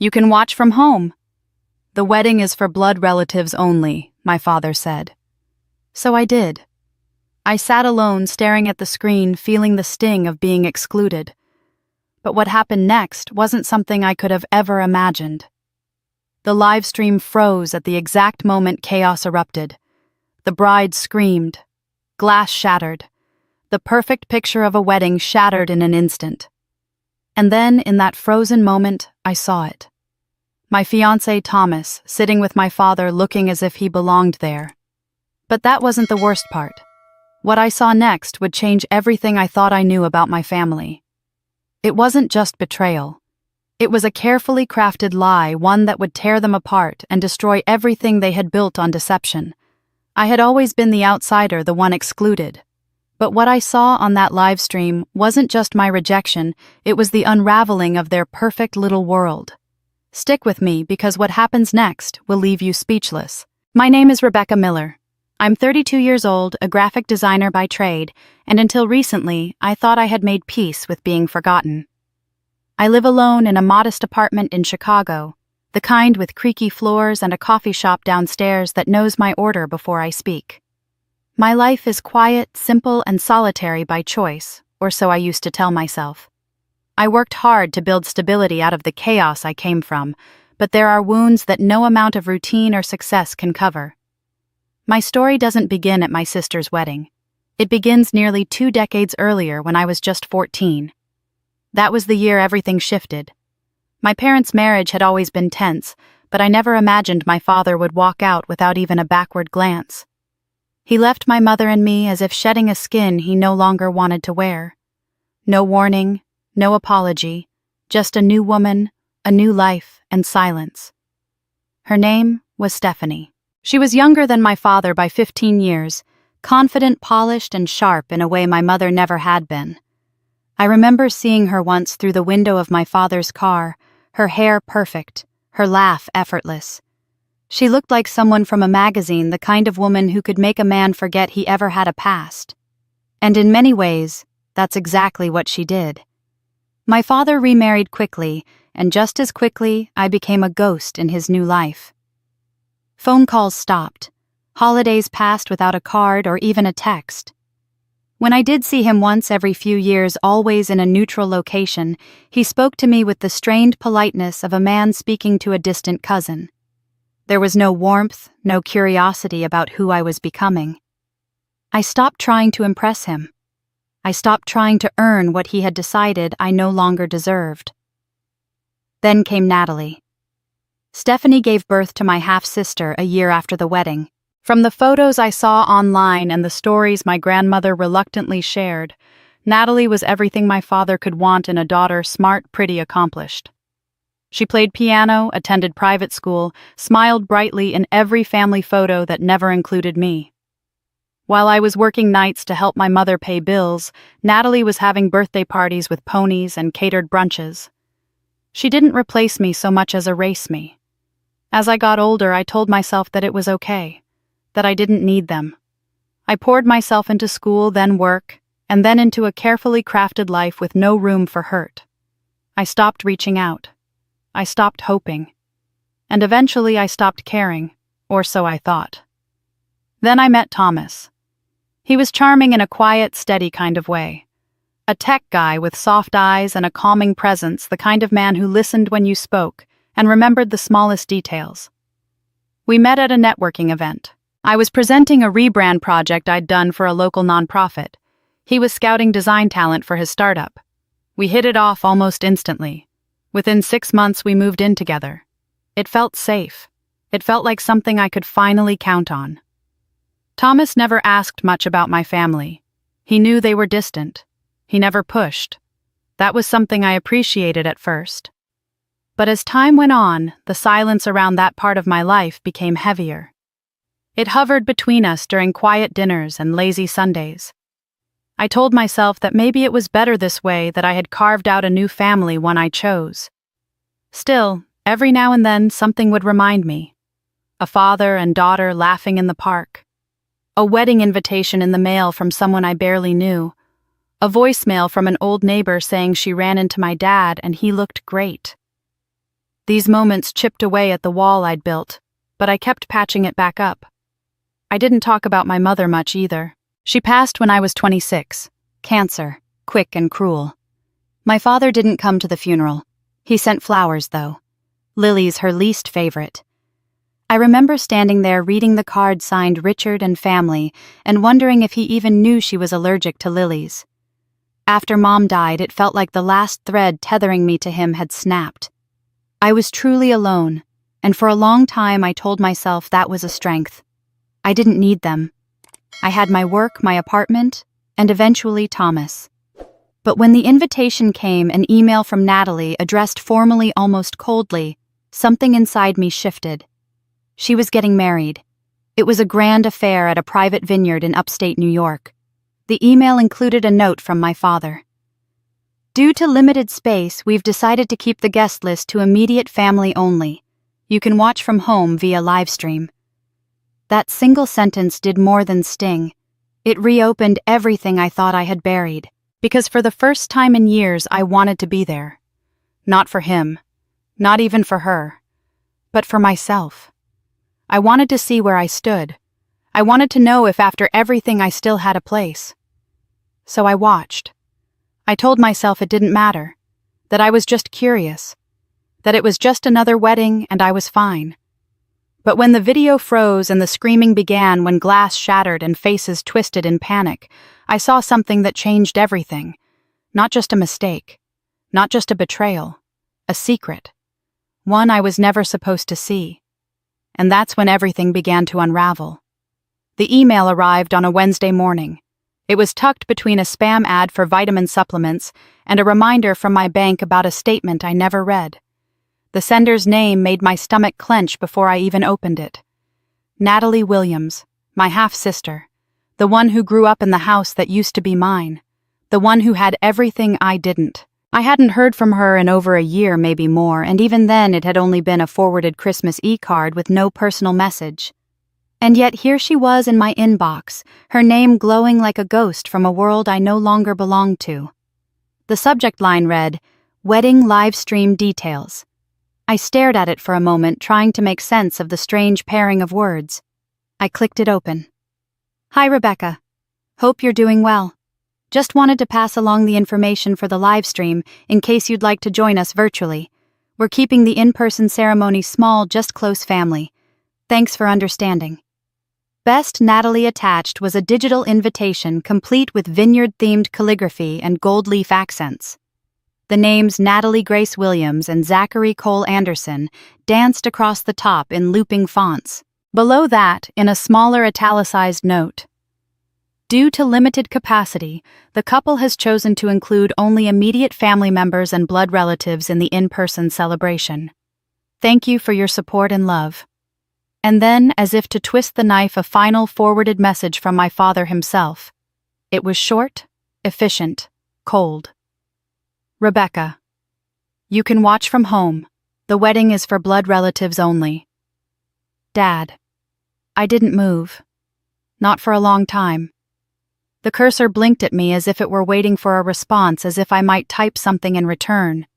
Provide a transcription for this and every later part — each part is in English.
You can watch from home. The wedding is for blood relatives only, my father said. So I did. I sat alone staring at the screen, feeling the sting of being excluded. But what happened next wasn't something I could have ever imagined. The live stream froze at the exact moment chaos erupted. The bride screamed. Glass shattered. The perfect picture of a wedding shattered in an instant. And then, in that frozen moment, I saw it. My fiancé Thomas, sitting with my father looking as if he belonged there. But that wasn't the worst part. What I saw next would change everything I thought I knew about my family. It wasn't just betrayal. It was a carefully crafted lie, one that would tear them apart and destroy everything they had built on deception. I had always been the outsider, the one excluded. But what I saw on that live stream wasn't just my rejection, it was the unraveling of their perfect little world. Stick with me, because what happens next will leave you speechless. My name is Rebecca Miller. I'm 32 years old, a graphic designer by trade, and until recently, I thought I had made peace with being forgotten. I live alone in a modest apartment in Chicago, the kind with creaky floors and a coffee shop downstairs that knows my order before I speak. My life is quiet, simple, and solitary by choice, or so I used to tell myself. I worked hard to build stability out of the chaos I came from, but there are wounds that no amount of routine or success can cover. My story doesn't begin at my sister's wedding. It begins nearly 2 decades earlier when I was just 14. That was the year everything shifted. My parents' marriage had always been tense, but I never imagined my father would walk out without even a backward glance. He left my mother and me as if shedding a skin he no longer wanted to wear. No warning, no apology, just a new woman, a new life, and silence. Her name was Stephanie. She was younger than my father by 15 years, confident, polished, and sharp in a way my mother never had been. I remember seeing her once through the window of my father's car, her hair perfect, her laugh effortless. She looked like someone from a magazine, the kind of woman who could make a man forget he ever had a past. And in many ways, that's exactly what she did. My father remarried quickly, and just as quickly, I became a ghost in his new life. Phone calls stopped. Holidays passed without a card or even a text. When I did see him once every few years, always in a neutral location, he spoke to me with the strained politeness of a man speaking to a distant cousin. There was no warmth, no curiosity about who I was becoming. I stopped trying to impress him. I stopped trying to earn what he had decided I no longer deserved. Then came Natalie. Stephanie gave birth to my half-sister a year after the wedding. From the photos I saw online and the stories my grandmother reluctantly shared, Natalie was everything my father could want in a daughter, smart, pretty, accomplished. She played piano, attended private school, smiled brightly in every family photo that never included me. While I was working nights to help my mother pay bills, Natalie was having birthday parties with ponies and catered brunches. She didn't replace me so much as erase me. As I got older, I told myself that it was okay, that I didn't need them. I poured myself into school, then work, and then into a carefully crafted life with no room for hurt. I stopped reaching out. I stopped hoping. And eventually I stopped caring, or so I thought. Then I met Thomas. He was charming in a quiet, steady kind of way. A tech guy with soft eyes and a calming presence, the kind of man who listened when you spoke and remembered the smallest details. We met at a networking event. I was presenting a rebrand project I'd done for a local nonprofit. He was scouting design talent for his startup. We hit it off almost instantly. Within 6 months, we moved in together. It felt safe. It felt like something I could finally count on. Thomas never asked much about my family. He knew they were distant. He never pushed. That was something I appreciated at first. But as time went on, the silence around that part of my life became heavier. It hovered between us during quiet dinners and lazy Sundays. I told myself that maybe it was better this way, that I had carved out a new family, one I chose. Still, every now and then something would remind me. A father and daughter laughing in the park. A wedding invitation in the mail from someone I barely knew. A voicemail from an old neighbor saying she ran into my dad and he looked great. These moments chipped away at the wall I'd built, but I kept patching it back up. I didn't talk about my mother much either. She passed when I was 26. Cancer, quick and cruel. My father didn't come to the funeral. He sent flowers, though. Lilies, her least favorite. I remember standing there reading the card signed Richard and family and wondering if he even knew she was allergic to lilies. After Mom died, it felt like the last thread tethering me to him had snapped. I was truly alone, and for a long time I told myself that was a strength. I didn't need them. I had my work, my apartment, and eventually Thomas. But when the invitation came, an email from Natalie addressed formally almost coldly, something inside me shifted. She was getting married. It was a grand affair at a private vineyard in upstate New York. The email included a note from my father. Due to limited space, we've decided to keep the guest list to immediate family only. You can watch from home via livestream. That single sentence did more than sting. It reopened everything I thought I had buried. Because for the first time in years, I wanted to be there. Not for him. Not even for her. But for myself. I wanted to see where I stood. I wanted to know if after everything I still had a place. So I watched. I told myself it didn't matter. That I was just curious. That it was just another wedding and I was fine. But when the video froze and the screaming began, when glass shattered and faces twisted in panic, I saw something that changed everything. Not just a mistake. Not just a betrayal. A secret. One I was never supposed to see. And that's when everything began to unravel. The email arrived on a Wednesday morning. It was tucked between a spam ad for vitamin supplements and a reminder from my bank about a statement I never read. The sender's name made my stomach clench before I even opened it. Natalie Williams, my half-sister, the one who grew up in the house that used to be mine, the one who had everything I didn't. I hadn't heard from her in over a year, maybe more, and even then it had only been a forwarded Christmas e-card with no personal message. And yet here she was in my inbox, her name glowing like a ghost from a world I no longer belonged to. The subject line read, "Wedding Livestream Details." I stared at it for a moment, trying to make sense of the strange pairing of words. I clicked it open. "Hi, Rebecca. Hope you're doing well. Just wanted to pass along the information for the live stream in case you'd like to join us virtually. We're keeping the in-person ceremony small, just close family. Thanks for understanding." Best Natalie attached was a digital invitation complete with vineyard-themed calligraphy and gold leaf accents. The names Natalie Grace Williams and Zachary Cole Anderson danced across the top in looping fonts. Below that, in a smaller italicized note, "Due to limited capacity, the couple has chosen to include only immediate family members and blood relatives in the in-person celebration. Thank you for your support and love." And then, as if to twist the knife, a final forwarded message from my father himself. It was short, efficient, cold. "Rebecca, you can watch from home. The wedding is for blood relatives only. Dad." I didn't move. Not for a long time. The cursor blinked at me as if it were waiting for a response, as if I might type something in return.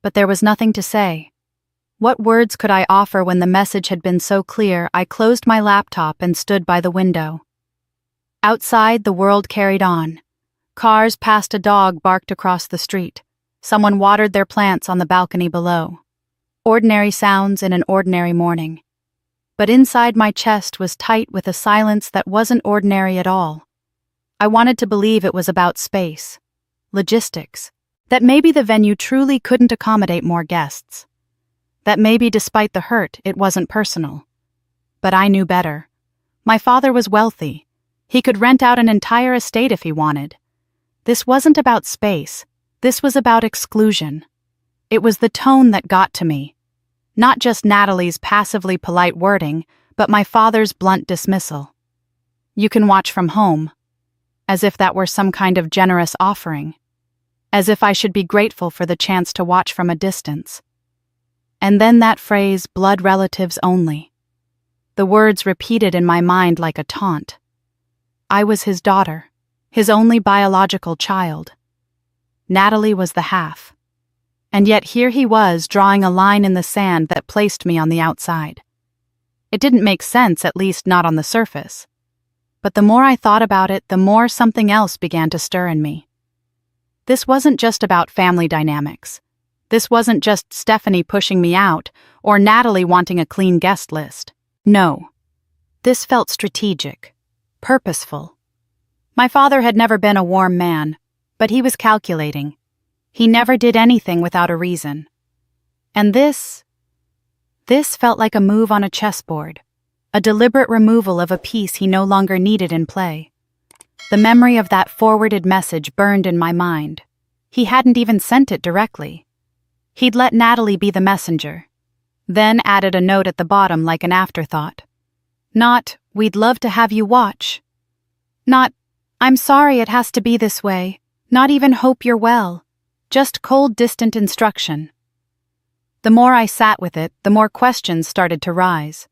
But there was nothing to say. What words could I offer when the message had been so clear? I closed my laptop and stood by the window. Outside, the world carried on. Cars passed, a dog barked across the street. Someone watered their plants on the balcony below. Ordinary sounds in an ordinary morning. But inside my chest was tight with a silence that wasn't ordinary at all. I wanted to believe it was about space, logistics, that maybe the venue truly couldn't accommodate more guests. That maybe despite the hurt, it wasn't personal. But I knew better. My father was wealthy. He could rent out an entire estate if he wanted. This wasn't about space. This was about exclusion. It was the tone that got to me. Not just Natalie's passively polite wording, but my father's blunt dismissal. "You can watch from home." As if that were some kind of generous offering. As if I should be grateful for the chance to watch from a distance. And then that phrase, "blood relatives only." The words repeated in my mind like a taunt. I was his daughter, his only biological child. Natalie was the half. And yet here he was drawing a line in the sand that placed me on the outside. It didn't make sense, at least not on the surface. But the more I thought about it, the more something else began to stir in me. This wasn't just about family dynamics. This wasn't just Stephanie pushing me out or Natalie wanting a clean guest list. No. This felt strategic, purposeful. My father had never been a warm man, but he was calculating. He never did anything without a reason. And this felt like a move on a chessboard, a deliberate removal of a piece he no longer needed in play. The memory of that forwarded message burned in my mind. He hadn't even sent it directly. He'd let Natalie be the messenger, then added a note at the bottom like an afterthought. Not, "We'd love to have you watch." Not, "I'm sorry it has to be this way." Not even, "Hope you're well." Just cold, distant instruction. The more I sat with it, the more questions started to rise.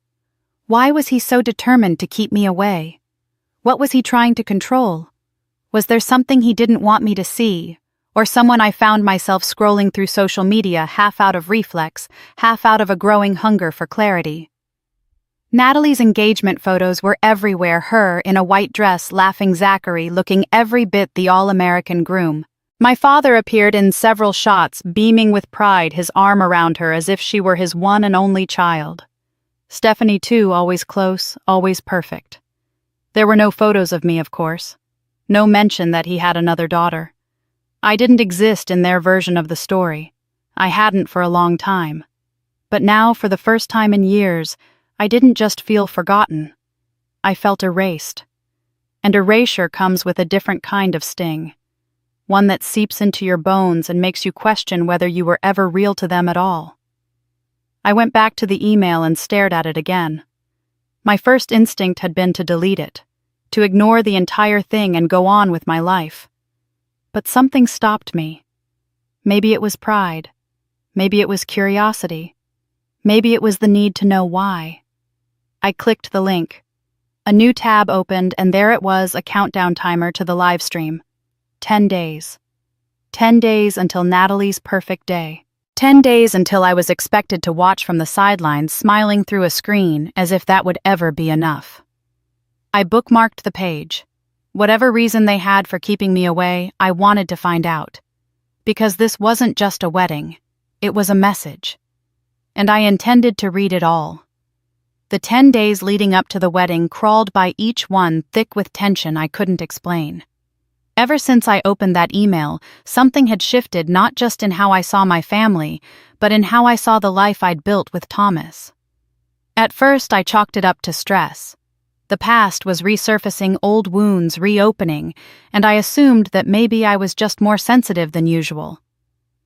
Why was he so determined to keep me away? What was he trying to control? Was there something he didn't want me to see, or someone I found myself scrolling through social media half out of reflex, half out of a growing hunger for clarity? Natalie's engagement photos were everywhere, her in a white dress laughing Zachary looking every bit the all-American groom. My father appeared in several shots, beaming with pride, his arm around her as if she were his one and only child. Stephanie, too, always close, always perfect. There were no photos of me, of course. No mention that he had another daughter. I didn't exist in their version of the story. I hadn't for a long time. But now, for the first time in years, I didn't just feel forgotten. I felt erased. And erasure comes with a different kind of sting. One that seeps into your bones and makes you question whether you were ever real to them at all. I went back to the email and stared at it again. My first instinct had been to delete it, to ignore the entire thing and go on with my life. But something stopped me. Maybe it was pride. Maybe it was curiosity. Maybe it was the need to know why. I clicked the link. A new tab opened, and there it was, a countdown timer to the live stream. 10 days. 10 days until Natalie's perfect day. 10 days until I was expected to watch from the sidelines, smiling through a screen as if that would ever be enough. I bookmarked the page. Whatever reason they had for keeping me away, I wanted to find out. Because this wasn't just a wedding. It was a message. And I intended to read it all. The 10 days leading up to the wedding crawled by each one, thick with tension I couldn't explain. Ever since I opened that email, something had shifted, not just in how I saw my family, but in how I saw the life I'd built with Thomas. At first, I chalked it up to stress. The past was resurfacing, old wounds reopening, and I assumed that maybe I was just more sensitive than usual.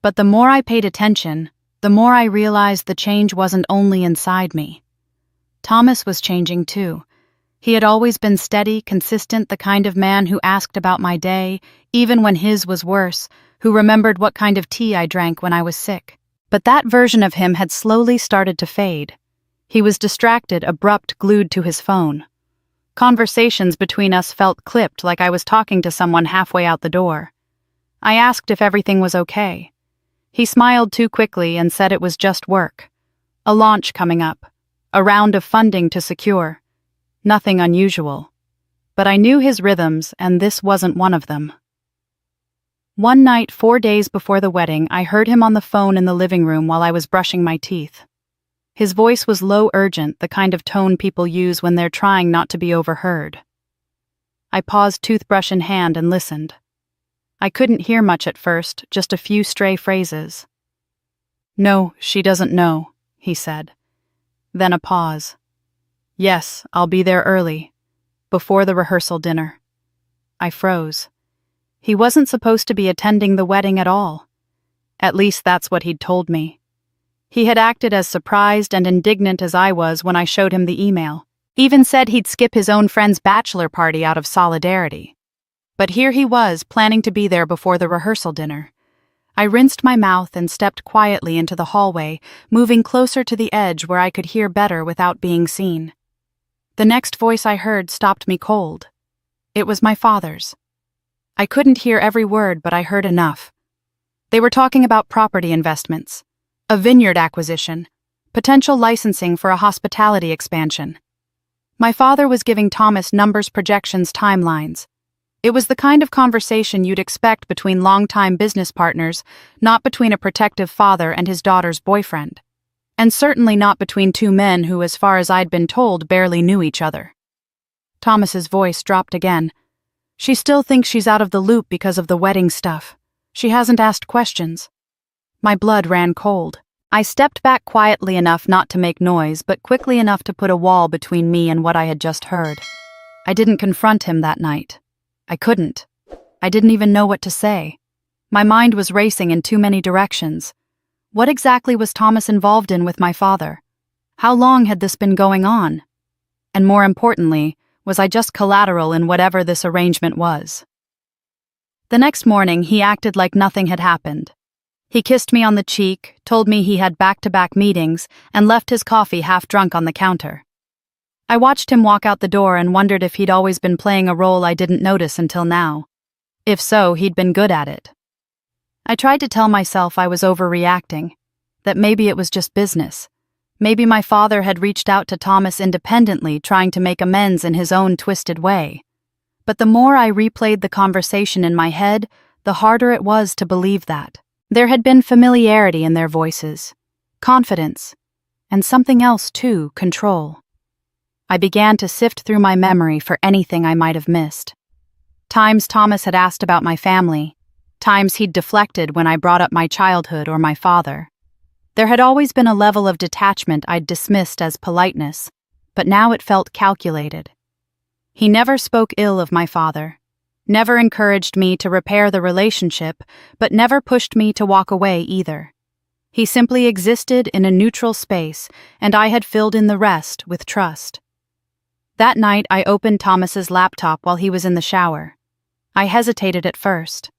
But the more I paid attention, the more I realized the change wasn't only inside me. Thomas was changing too. He had always been steady, consistent, the kind of man who asked about my day, even when his was worse, who remembered what kind of tea I drank when I was sick. But that version of him had slowly started to fade. He was distracted, abrupt, glued to his phone. Conversations between us felt clipped, like I was talking to someone halfway out the door. I asked if everything was okay. He smiled too quickly and said it was just work. A launch coming up. A round of funding to secure. Nothing unusual. But I knew his rhythms, and this wasn't one of them. One night, 4 days before the wedding, I heard him on the phone in the living room while I was brushing my teeth. His voice was low, urgent, the kind of tone people use when they're trying not to be overheard. I paused, toothbrush in hand, and listened. I couldn't hear much at first, just a few stray phrases. "No, she doesn't know," he said. Then a pause. "Yes, I'll be there early, before the rehearsal dinner." I froze. He wasn't supposed to be attending the wedding at all. At least that's what he'd told me. He had acted as surprised and indignant as I was when I showed him the email. Even said he'd skip his own friend's bachelor party out of solidarity. But here he was, planning to be there before the rehearsal dinner. I rinsed my mouth and stepped quietly into the hallway, moving closer to the edge where I could hear better without being seen. The next voice I heard stopped me cold. It was my father's. I couldn't hear every word, but I heard enough. They were talking about property investments, a vineyard acquisition, potential licensing for a hospitality expansion. My father was giving Thomas numbers, projections, timelines. It was the kind of conversation you'd expect between longtime business partners, not between a protective father and his daughter's boyfriend. And certainly not between two men who, as far as I'd been told, barely knew each other. Thomas's voice dropped again. She still thinks she's out of the loop because of the wedding stuff. She hasn't asked questions. My blood ran cold. I stepped back quietly enough not to make noise, but quickly enough to put a wall between me and what I had just heard. I didn't confront him that night. I couldn't. I didn't even know what to say. My mind was racing in too many directions. What exactly was Thomas involved in with my father? How long had this been going on? And more importantly, was I just collateral in whatever this arrangement was? The next morning, he acted like nothing had happened. He kissed me on the cheek, told me he had back-to-back meetings, and left his coffee half drunk on the counter. I watched him walk out the door and wondered if he'd always been playing a role I didn't notice until now. If so, he'd been good at it. I tried to tell myself I was overreacting, that maybe it was just business. Maybe my father had reached out to Thomas independently, trying to make amends in his own twisted way. But the more I replayed the conversation in my head, the harder it was to believe that. There had been familiarity in their voices, confidence, and something else too, control. I began to sift through my memory for anything I might have missed. Times Thomas had asked about my family, times he'd deflected when I brought up my childhood or my father. There had always been a level of detachment I'd dismissed as politeness, but now it felt calculated. He never spoke ill of my father, never encouraged me to repair the relationship, but never pushed me to walk away either. He simply existed in a neutral space, and I had filled in the rest with trust. That night, I opened Thomas's laptop while he was in the shower. I hesitated at first.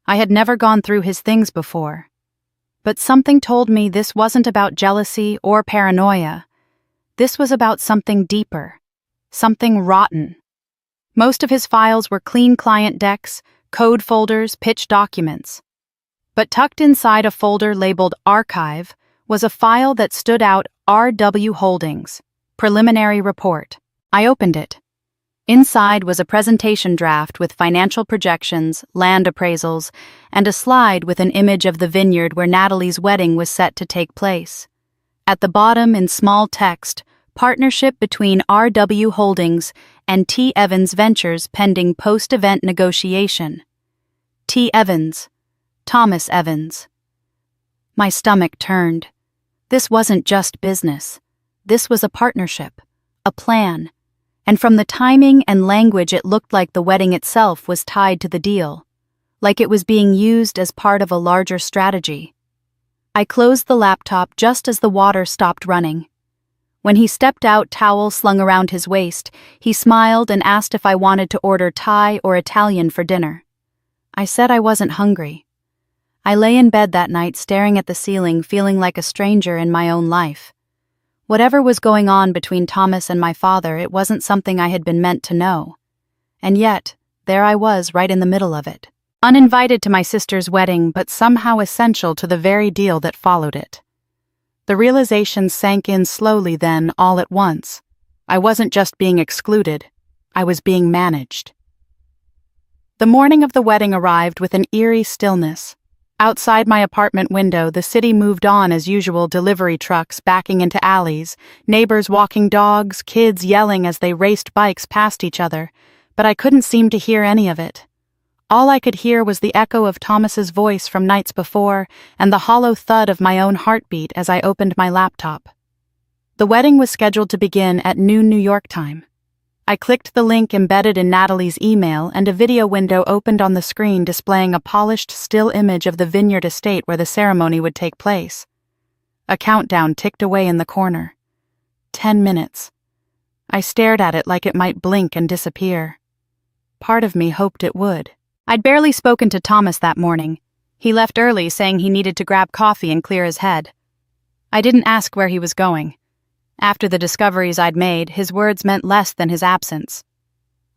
I had never gone through his things before. But something told me this wasn't about jealousy or paranoia. This was about something deeper, something rotten. Most of his files were clean client decks, code folders, pitch documents. But tucked inside a folder labeled Archive was a file that stood out: RW Holdings, Preliminary Report. I opened it. Inside was a presentation draft with financial projections, land appraisals, and a slide with an image of the vineyard where Natalie's wedding was set to take place. At the bottom, in small text, partnership between RW Holdings and T. Evans Ventures pending post-event negotiation. T. Evans. Thomas Evans. My stomach turned. This wasn't just business. This was a partnership, a plan. And from the timing and language, it looked like the wedding itself was tied to the deal, like it was being used as part of a larger strategy. I closed the laptop just as the water stopped running. When he stepped out, towel slung around his waist, he smiled and asked if I wanted to order Thai or Italian for dinner. I said I wasn't hungry. I lay in bed that night staring at the ceiling, feeling like a stranger in my own life. Whatever was going on between Thomas and my father, it wasn't something I had been meant to know. And yet, there I was right in the middle of it. Uninvited to my sister's wedding, but somehow essential to the very deal that followed it. The realization sank in slowly then, all at once. I wasn't just being excluded, I was being managed. The morning of the wedding arrived with an eerie stillness. Outside my apartment window, the city moved on as usual, delivery trucks backing into alleys, neighbors walking dogs, kids yelling as they raced bikes past each other, but I couldn't seem to hear any of it. All I could hear was the echo of Thomas's voice from nights before and the hollow thud of my own heartbeat as I opened my laptop. The wedding was scheduled to begin at noon New York time. I clicked the link embedded in Natalie's email, and a video window opened on the screen displaying a polished still image of the vineyard estate where the ceremony would take place. A countdown ticked away in the corner. 10 minutes. I stared at it like it might blink and disappear. Part of me hoped it would. I'd barely spoken to Thomas that morning. He left early, saying he needed to grab coffee and clear his head. I didn't ask where he was going. After the discoveries I'd made, his words meant less than his absence.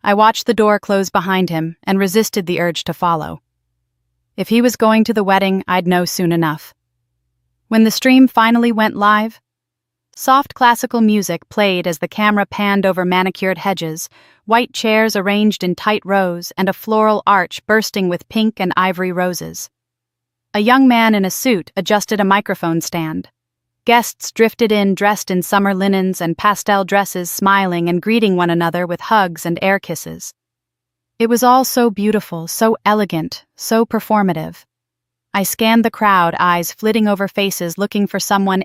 I watched the door close behind him and resisted the urge to follow. If he was going to the wedding, I'd know soon enough. When the stream finally went live, soft classical music played as the camera panned over manicured hedges, white chairs arranged in tight rows, and a floral arch bursting with pink and ivory roses. A young man in a suit adjusted a microphone stand. Guests drifted in dressed in summer linens and pastel dresses, smiling and greeting one another with hugs and air kisses. It was all so beautiful, so elegant, so performative. I scanned the crowd, eyes flitting over faces looking for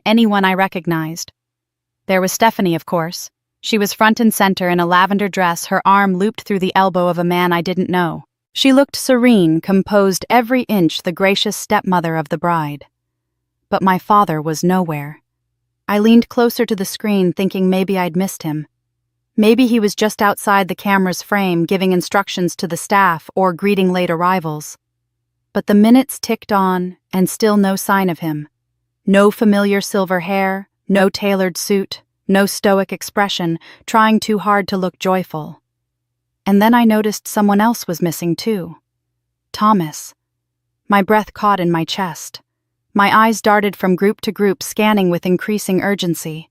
anyone I recognized. There was Stephanie, of course. She was front and center in a lavender dress, her arm looped through the elbow of a man I didn't know. She looked serene, composed, every inch the gracious stepmother of the bride. But my father was nowhere. I leaned closer to the screen, thinking maybe I'd missed him. Maybe he was just outside the camera's frame, giving instructions to the staff or greeting late arrivals. But the minutes ticked on, and still no sign of him. No familiar silver hair, no tailored suit, no stoic expression, trying too hard to look joyful. And then I noticed someone else was missing too. Thomas. My breath caught in my chest. My eyes darted from group to group, scanning with increasing urgency.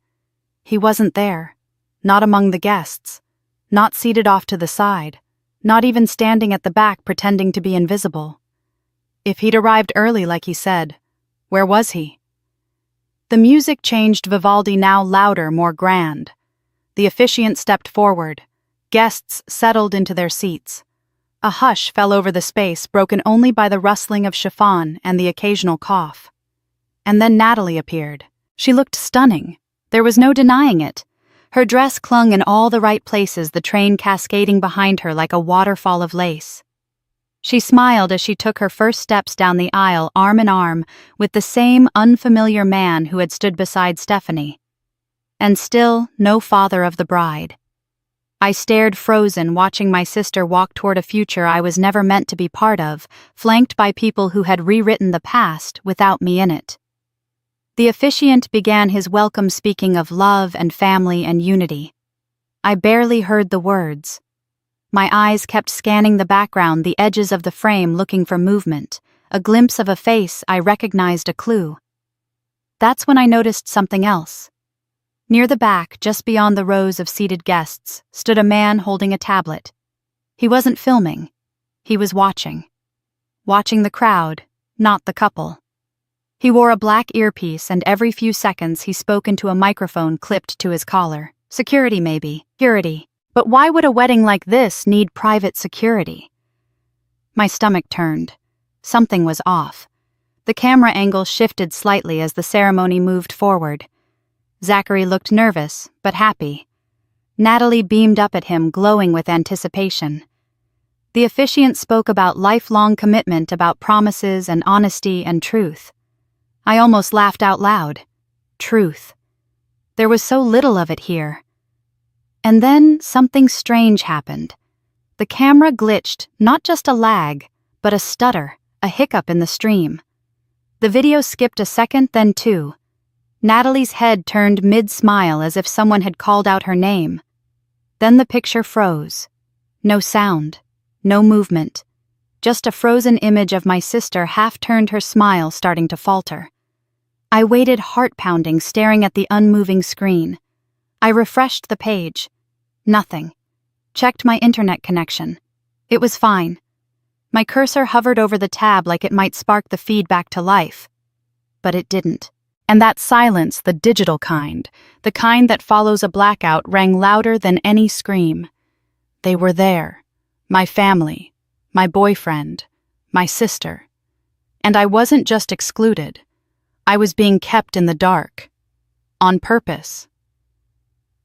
He wasn't there. Not among the guests. Not seated off to the side. Not even standing at the back pretending to be invisible. If he'd arrived early like he said, where was he? The music changed, Vivaldi now louder, more grand. The officiant stepped forward. Guests settled into their seats. A hush fell over the space, broken only by the rustling of chiffon and the occasional cough. And then Natalie appeared. She looked stunning. There was no denying it. Her dress clung in all the right places, the train cascading behind her like a waterfall of lace. She smiled as she took her first steps down the aisle, arm in arm, with the same unfamiliar man who had stood beside Stephanie. And still, no father of the bride. I stared frozen, watching my sister walk toward a future I was never meant to be part of, flanked by people who had rewritten the past without me in it. The officiant began his welcome, speaking of love and family and unity. I barely heard the words. My eyes kept scanning the background, the edges of the frame, looking for movement. A glimpse of a face, I recognized a clue. That's when I noticed something else. Near the back, just beyond the rows of seated guests, stood a man holding a tablet. He wasn't filming. He was watching. Watching the crowd, not the couple. He wore a black earpiece, and every few seconds he spoke into a microphone clipped to his collar. Security, maybe. Security. But why would a wedding like this need private security? My stomach turned. Something was off. The camera angle shifted slightly as the ceremony moved forward. Zachary looked nervous, but happy. Natalie beamed up at him, glowing with anticipation. The officiant spoke about lifelong commitment, about promises and honesty and truth. I almost laughed out loud. Truth. There was so little of it here. And then something strange happened. The camera glitched, not just a lag, but a stutter, a hiccup in the stream. The video skipped a second, then two. Natalie's head turned mid-smile as if someone had called out her name. Then the picture froze. No sound, no movement. Just a frozen image of my sister, half-turned, her smile starting to falter. I waited, heart-pounding, staring at the unmoving screen. I refreshed the page. Nothing. Checked my internet connection. It was fine. My cursor hovered over the tab like it might spark the feed back to life. But it didn't. And that silence, the digital kind, the kind that follows a blackout, rang louder than any scream. They were there. My family. My boyfriend. My sister. And I wasn't just excluded. I was being kept in the dark. On purpose.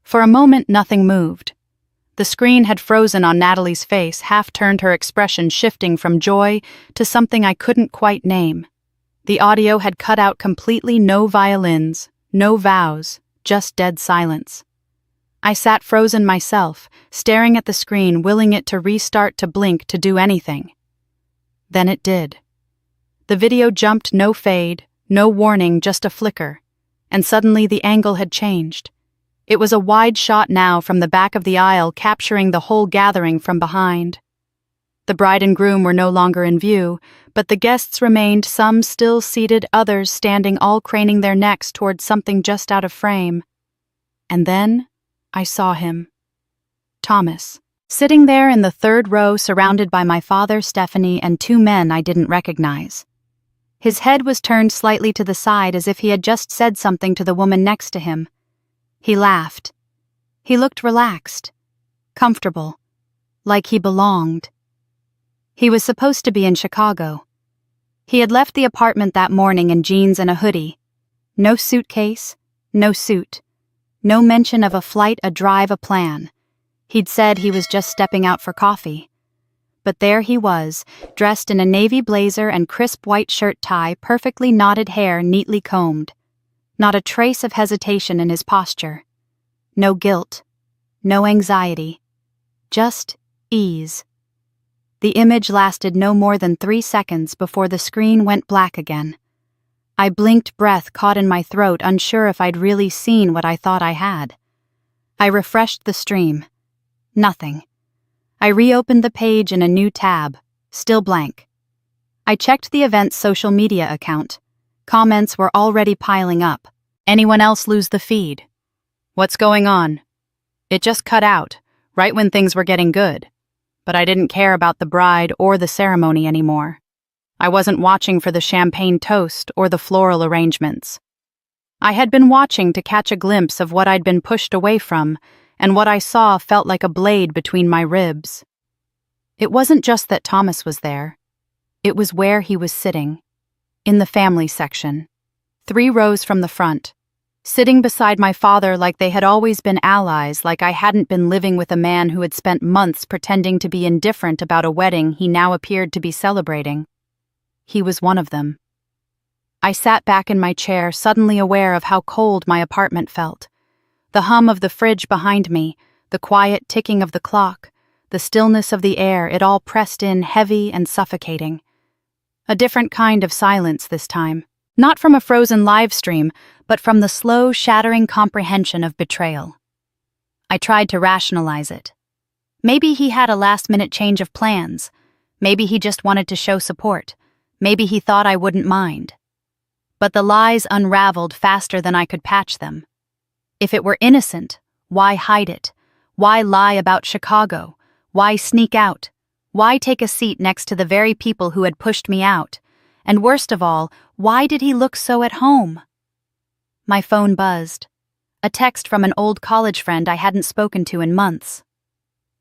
For a moment, nothing moved. The screen had frozen on Natalie's face, half-turned, her expression shifting from joy to something I couldn't quite name. The audio had cut out completely, no violins, no vows, just dead silence. I sat frozen myself, staring at the screen, willing it to restart, to blink, to do anything. Then it did. The video jumped, no fade, no warning, just a flicker, and suddenly the angle had changed. It was a wide shot now from the back of the aisle, capturing the whole gathering from behind. The bride and groom were no longer in view, but the guests remained, some still seated, others standing, all craning their necks towards something just out of frame. And then I saw him. Thomas, sitting there in the third row, surrounded by my father, Stephanie, and two men I didn't recognize. His head was turned slightly to the side as if he had just said something to the woman next to him. He laughed. He looked relaxed, comfortable, like he belonged. He was supposed to be in Chicago. He had left the apartment that morning in jeans and a hoodie. No suitcase, no suit. No mention of a flight, a drive, a plan. He'd said he was just stepping out for coffee. But there he was, dressed in a navy blazer and crisp white shirt tie, perfectly knotted hair neatly combed. Not a trace of hesitation in his posture. No guilt. No anxiety. Just ease. The image lasted no more than 3 seconds before the screen went black again. I blinked, breath caught in my throat, unsure if I'd really seen what I thought I had. I refreshed the stream. Nothing. I reopened the page in a new tab, still blank. I checked the event's social media account. Comments were already piling up. Anyone else lose the feed? What's going on? It just cut out, right when things were getting good. But I didn't care about the bride or the ceremony anymore. I wasn't watching for the champagne toast or the floral arrangements. I had been watching to catch a glimpse of what I'd been pushed away from, and what I saw felt like a blade between my ribs. It wasn't just that Thomas was there. It was where he was sitting, in the family section, 3 rows from the front, sitting beside my father like they had always been allies, like I hadn't been living with a man who had spent months pretending to be indifferent about a wedding he now appeared to be celebrating. He was one of them. I sat back in my chair, suddenly aware of how cold my apartment felt. The hum of the fridge behind me, the quiet ticking of the clock, the stillness of the air, it all pressed in, heavy and suffocating. A different kind of silence this time. Not from a frozen live stream, but from the slow, shattering comprehension of betrayal. I tried to rationalize it. Maybe he had a last-minute change of plans. Maybe he just wanted to show support. Maybe he thought I wouldn't mind. But the lies unraveled faster than I could patch them. If it were innocent, why hide it? Why lie about Chicago? Why sneak out? Why take a seat next to the very people who had pushed me out? And worst of all, why did he look so at home? My phone buzzed. A text from an old college friend I hadn't spoken to in months.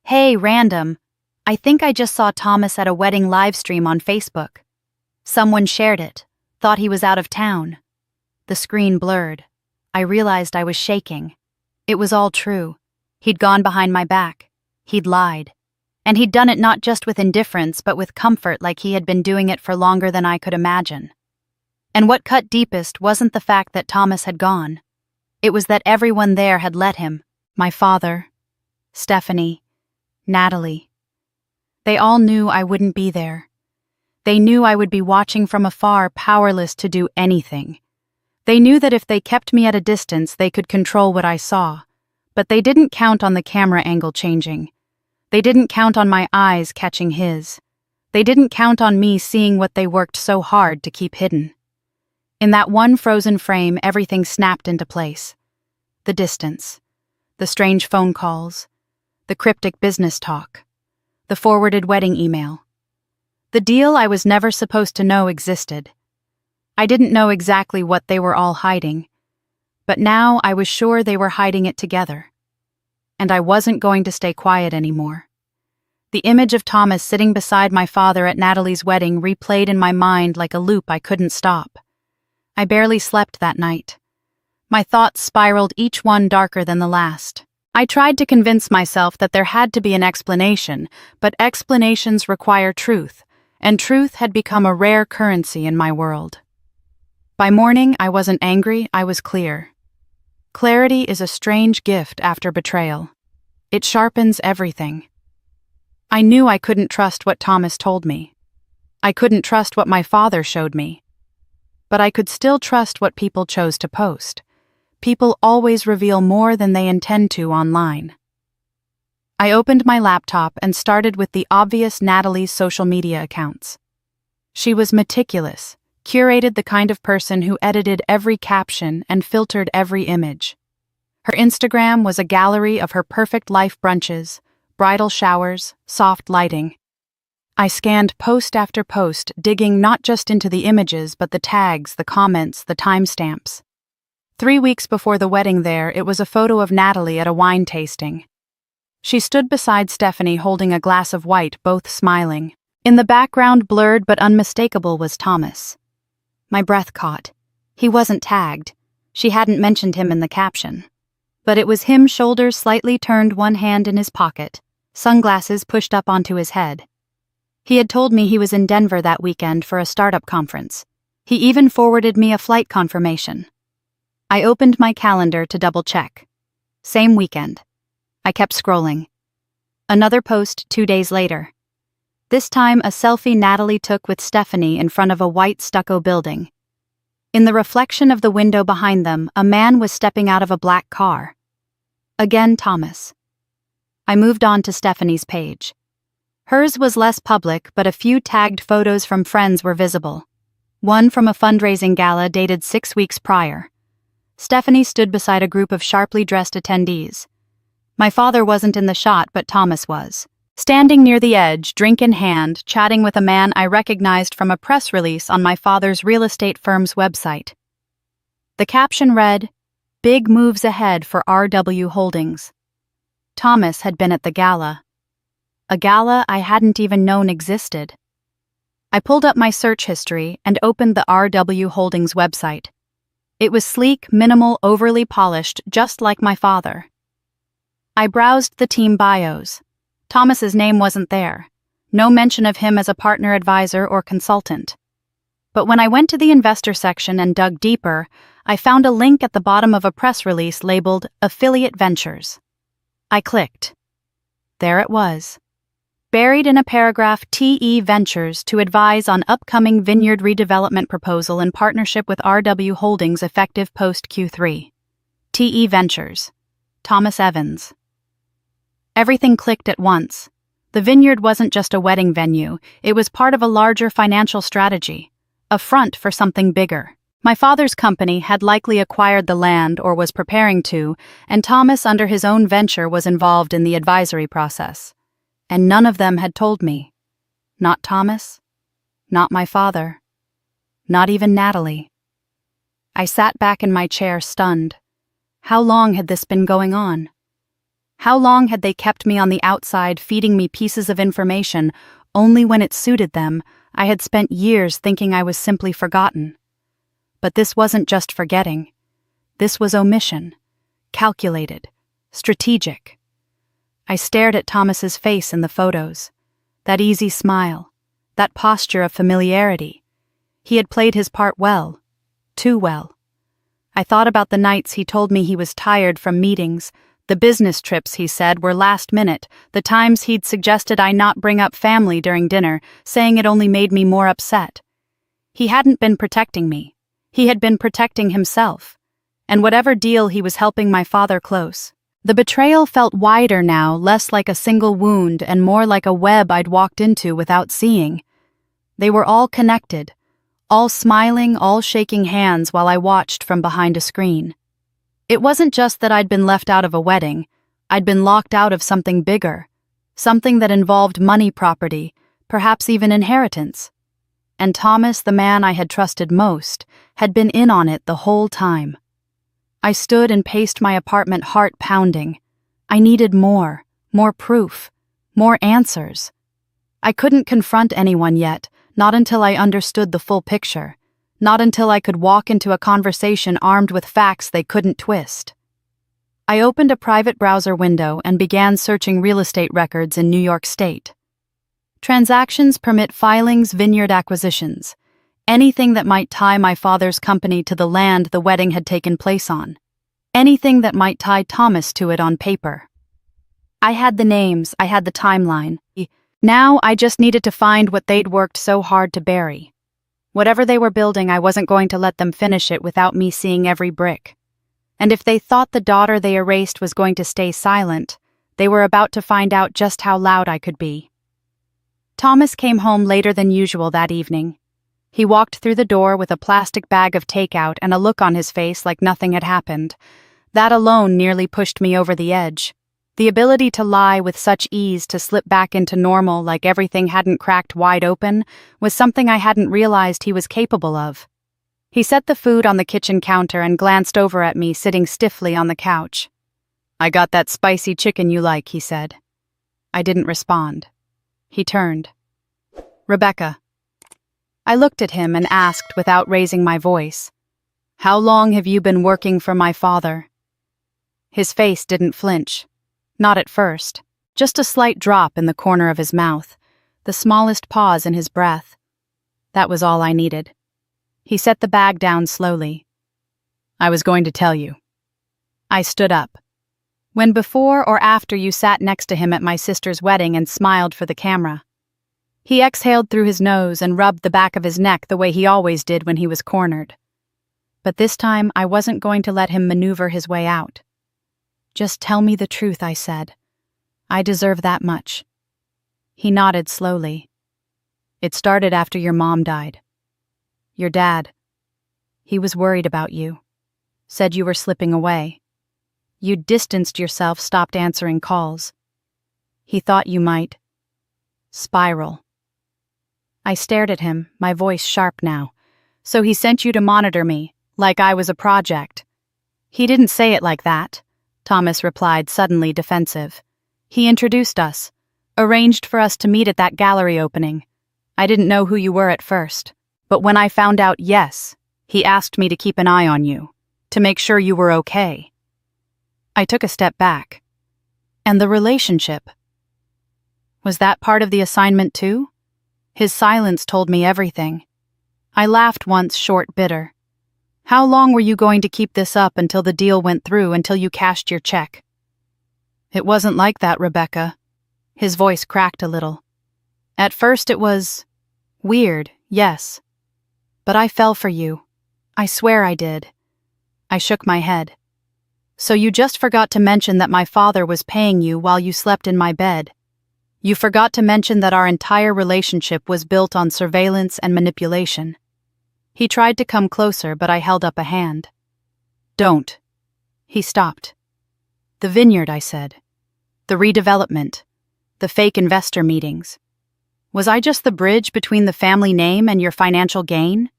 Hey, random. I think I just saw Thomas at a wedding livestream on Facebook. Someone shared it, thought he was out of town. The screen blurred. I realized I was shaking. It was all true. He'd gone behind my back. He'd lied. And he'd done it not just with indifference, but with comfort, like he had been doing it for longer than I could imagine. And what cut deepest wasn't the fact that Thomas had gone. It was that everyone there had let him. My father, Stephanie, Natalie. They all knew I wouldn't be there. They knew I would be watching from afar, powerless to do anything. They knew that if they kept me at a distance, they could control what I saw. But they didn't count on the camera angle changing. They didn't count on my eyes catching his. They didn't count on me seeing what they worked so hard to keep hidden. In that one frozen frame, everything snapped into place. The distance, the strange phone calls, the cryptic business talk, the forwarded wedding email. The deal I was never supposed to know existed. I didn't know exactly what they were all hiding, but now I was sure they were hiding it together. And I wasn't going to stay quiet anymore. The image of Thomas sitting beside my father at Natalie's wedding replayed in my mind like a loop I couldn't stop. I barely slept that night. My thoughts spiraled, each one darker than the last. I tried to convince myself that there had to be an explanation, but explanations require truth, and truth had become a rare currency in my world. By morning, I wasn't angry, I was clear. Clarity is a strange gift after betrayal. It sharpens everything. I knew I couldn't trust what Thomas told me. I couldn't trust what my father showed me. But I could still trust what people chose to post. People always reveal more than they intend to online. I opened my laptop and started with the obvious Natalie's social media accounts. She was meticulous, curated the kind of person who edited every caption and filtered every image. Her Instagram was a gallery of her perfect life brunches, bridal showers, soft lighting. I scanned post after post, digging not just into the images but the tags, the comments, the timestamps. 3 weeks before the wedding it was a photo of Natalie at a wine tasting. She stood beside Stephanie holding a glass of white, both smiling. In the background, blurred but unmistakable, was Thomas. My breath caught. He wasn't tagged. She hadn't mentioned him in the caption. But it was him, shoulders slightly turned, one hand in his pocket, sunglasses pushed up onto his head. He had told me he was in Denver that weekend for a startup conference. He even forwarded me a flight confirmation. I opened my calendar to double-check. Same weekend. I kept scrolling. Another post 2 days later. This time a selfie Natalie took with Stephanie in front of a white stucco building. In the reflection of the window behind them, a man was stepping out of a black car. Again, Thomas. I moved on to Stephanie's page. Hers was less public, but a few tagged photos from friends were visible. One from a fundraising gala dated 6 weeks prior. Stephanie stood beside a group of sharply dressed attendees. My father wasn't in the shot, but Thomas was. Standing near the edge, drink in hand, chatting with a man I recognized from a press release on my father's real estate firm's website. The caption read, "Big moves ahead for RW Holdings." Thomas had been at the gala. A gala I hadn't even known existed. I pulled up my search history and opened the RW Holdings website. It was sleek, minimal, overly polished, just like my father. I browsed the team bios. Thomas's name wasn't there. No mention of him as a partner, advisor, or consultant. But when I went to the investor section and dug deeper, I found a link at the bottom of a press release labeled Affiliate Ventures. I clicked. There it was. Buried in a paragraph, TE Ventures to advise on upcoming vineyard redevelopment proposal in partnership with RW Holdings effective post Q3. TE Ventures. Thomas Evans. Everything clicked at once. The vineyard wasn't just a wedding venue, it was part of a larger financial strategy, a front for something bigger. My father's company had likely acquired the land or was preparing to, and Thomas, under his own venture, was involved in the advisory process. And none of them had told me. Not Thomas, not my father, not even Natalie. I sat back in my chair, stunned. How long had this been going on? How long had they kept me on the outside, feeding me pieces of information only when it suited them? I had spent years thinking I was simply forgotten. But this wasn't just forgetting. This was omission. Calculated. Strategic. I stared at Thomas's face in the photos. That easy smile. That posture of familiarity. He had played his part well. Too well. I thought about the nights he told me he was tired from meetings. The business trips, he said, were last minute, the times he'd suggested I not bring up family during dinner, saying it only made me more upset. He hadn't been protecting me. He had been protecting himself. And whatever deal he was helping my father close. The betrayal felt wider now, less like a single wound and more like a web I'd walked into without seeing. They were all connected, all smiling, all shaking hands while I watched from behind a screen. It wasn't just that I'd been left out of a wedding. I'd been locked out of something bigger, something that involved money, property, perhaps even inheritance. And Thomas, the man I had trusted most, had been in on it the whole time. I stood and paced my apartment, heart pounding. I needed more proof, more answers. I couldn't confront anyone yet, not until I understood the full picture. Not until I could walk into a conversation armed with facts they couldn't twist. I opened a private browser window and began searching real estate records in New York State. Transactions, permit filings, vineyard acquisitions. Anything that might tie my father's company to the land the wedding had taken place on. Anything that might tie Thomas to it on paper. I had the names, I had the timeline. Now I just needed to find what they'd worked so hard to bury. Whatever they were building, I wasn't going to let them finish it without me seeing every brick. And if they thought the daughter they erased was going to stay silent, They were about to find out just how loud I could be. Thomas came home later than usual that evening. He walked through the door with a plastic bag of takeout and a look on his face like nothing had happened. That alone nearly pushed me over the edge. The ability to lie with such ease, to slip back into normal like everything hadn't cracked wide open, was something I hadn't realized he was capable of. He set the food on the kitchen counter and glanced over at me sitting stiffly on the couch. "I got that spicy chicken you like," he said. I didn't respond. He turned. "Rebecca." I looked at him and asked without raising my voice, "How long have you been working for my father?" His face didn't flinch. Not at first. Just a slight drop in the corner of his mouth, the smallest pause in his breath. That was all I needed. He set the bag down slowly. "I was going to tell you." I stood up. "When before or after you sat next to him at my sister's wedding and smiled for the camera?" He exhaled through his nose and rubbed the back of his neck the way he always did when he was cornered. But this time I wasn't going to let him maneuver his way out. "Just tell me the truth," I said. "I deserve that much." He nodded slowly. "It started after your mom died. Your dad. He was worried about you. Said you were slipping away. You distanced yourself, stopped answering calls. He thought you might spiral." I stared at him, my voice sharp now. "So he sent you to monitor me, like I was a project." "He didn't say it like that," Thomas replied, suddenly defensive. "He introduced us, arranged for us to meet at that gallery opening. I didn't know who you were at first, but when I found out, yes, he asked me to keep an eye on you, to make sure you were okay." I took a step back. "And the relationship? Was that part of the assignment too?" His silence told me everything. I laughed once, short, bitter. "How long were you going to keep this up until the deal went through, until you cashed your check?" "It wasn't like that, Rebecca." His voice cracked a little. "At first it was weird, yes. But I fell for you. I swear I did." I shook my head. "So you just forgot to mention that my father was paying you while you slept in my bed. You forgot to mention that our entire relationship was built on surveillance and manipulation." He tried to come closer, but I held up a hand. "Don't." He stopped. "The vineyard," I said. "The redevelopment. The fake investor meetings. Was I just the bridge between the family name and your financial gain?"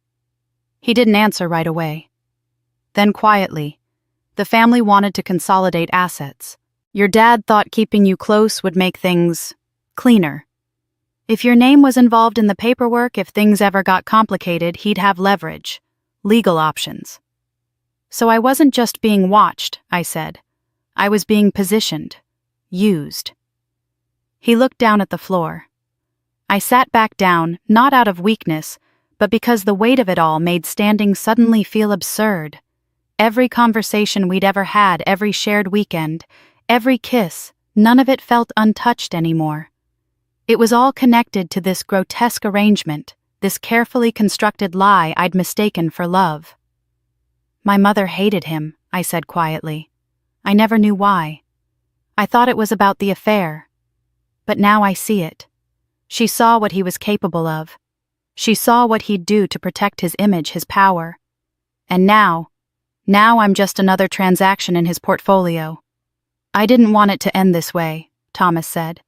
He didn't answer right away. Then quietly, "The family wanted to consolidate assets. Your dad thought keeping you close would make things cleaner. If your name was involved in the paperwork, if things ever got complicated, he'd have leverage, legal options." "So I wasn't just being watched," I said. "I was being positioned, used." He looked down at the floor. I sat back down, not out of weakness, but because the weight of it all made standing suddenly feel absurd. Every conversation we'd ever had, every shared weekend, every kiss, none of it felt untouched anymore. It was all connected to this grotesque arrangement, this carefully constructed lie I'd mistaken for love. "My mother hated him," I said quietly. "I never knew why. I thought it was about the affair. But now I see it. She saw what he was capable of. She saw what he'd do to protect his image, his power. And now I'm just another transaction in his portfolio." "I didn't want it to end this way," Thomas said.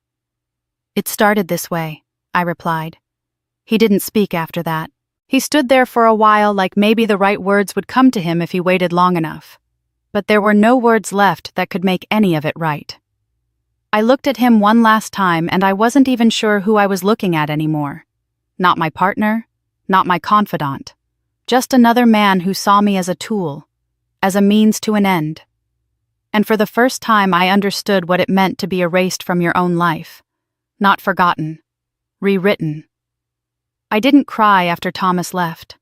"It started this way," I replied. He didn't speak after that. He stood there for a while, like maybe the right words would come to him if he waited long enough. But there were no words left that could make any of it right. I looked at him one last time, and I wasn't even sure who I was looking at anymore. Not my partner, not my confidant. Just another man who saw me as a tool, as a means to an end. And for the first time I understood what it meant to be erased from your own life. Not forgotten. Rewritten. I didn't cry after Thomas left.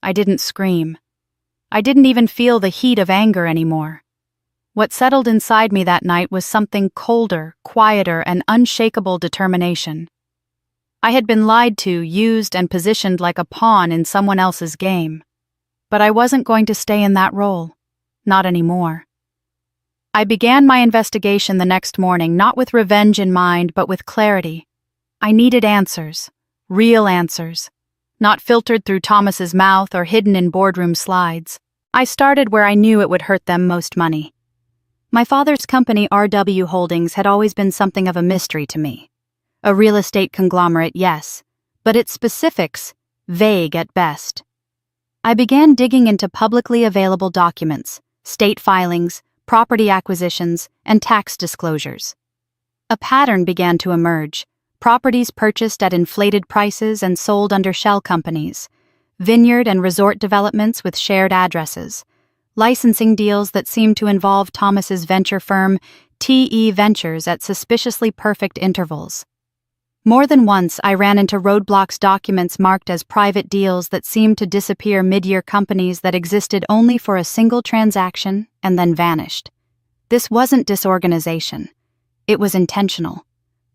I didn't scream. I didn't even feel the heat of anger anymore. What settled inside me that night was something colder, quieter, and unshakable determination. I had been lied to, used, and positioned like a pawn in someone else's game. But I wasn't going to stay in that role. Not anymore. I began my investigation the next morning, not with revenge in mind, but with clarity. I needed answers, real answers, not filtered through Thomas's mouth or hidden in boardroom slides. I started where I knew it would hurt them most money. My father's company, RW Holdings, had always been something of a mystery to me. A real estate conglomerate, yes, but its specifics, vague at best. I began digging into publicly available documents, state filings, property acquisitions, and tax disclosures. A pattern began to emerge: properties purchased at inflated prices and sold under shell companies, vineyard and resort developments with shared addresses, licensing deals that seemed to involve Thomas's venture firm, TE Ventures, at suspiciously perfect intervals. More than once, I ran into roadblocks, documents marked as private deals that seemed to disappear mid-year, companies that existed only for a single transaction and then vanished. This wasn't disorganization. It was intentional.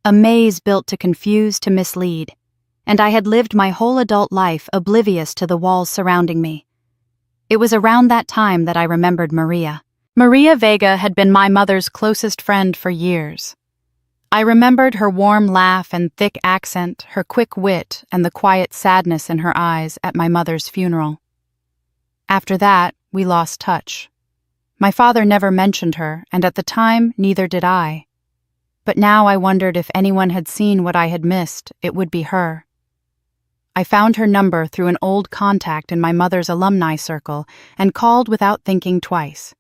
A maze built to confuse, to mislead. And I had lived my whole adult life oblivious to the walls surrounding me. It was around that time that I remembered Maria. Maria Vega had been my mother's closest friend for years. I remembered her warm laugh and thick accent, her quick wit, and the quiet sadness in her eyes at my mother's funeral. After that, we lost touch. My father never mentioned her, and at the time, neither did I. But now I wondered if anyone had seen what I had missed, it would be her. I found her number through an old contact in my mother's alumni circle and called without thinking twice.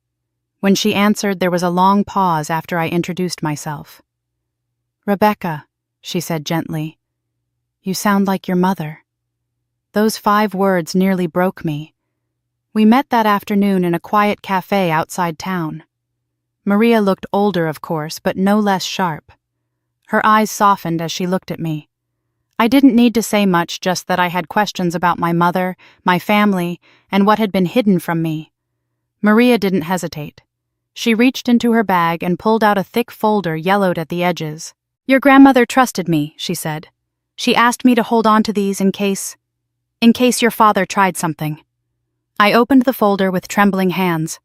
When she answered, there was a long pause after I introduced myself. "Rebecca," she said gently, "you sound like your mother." Those 5 words nearly broke me. We met that afternoon in a quiet cafe outside town. Maria looked older, of course, but no less sharp. Her eyes softened as she looked at me. I didn't need to say much, just that I had questions about my mother, my family, and what had been hidden from me. Maria didn't hesitate. She reached into her bag and pulled out a thick folder yellowed at the edges. "Your grandmother trusted me," she said. "She asked me to hold on to these in case your father tried something." I opened the folder with trembling hands.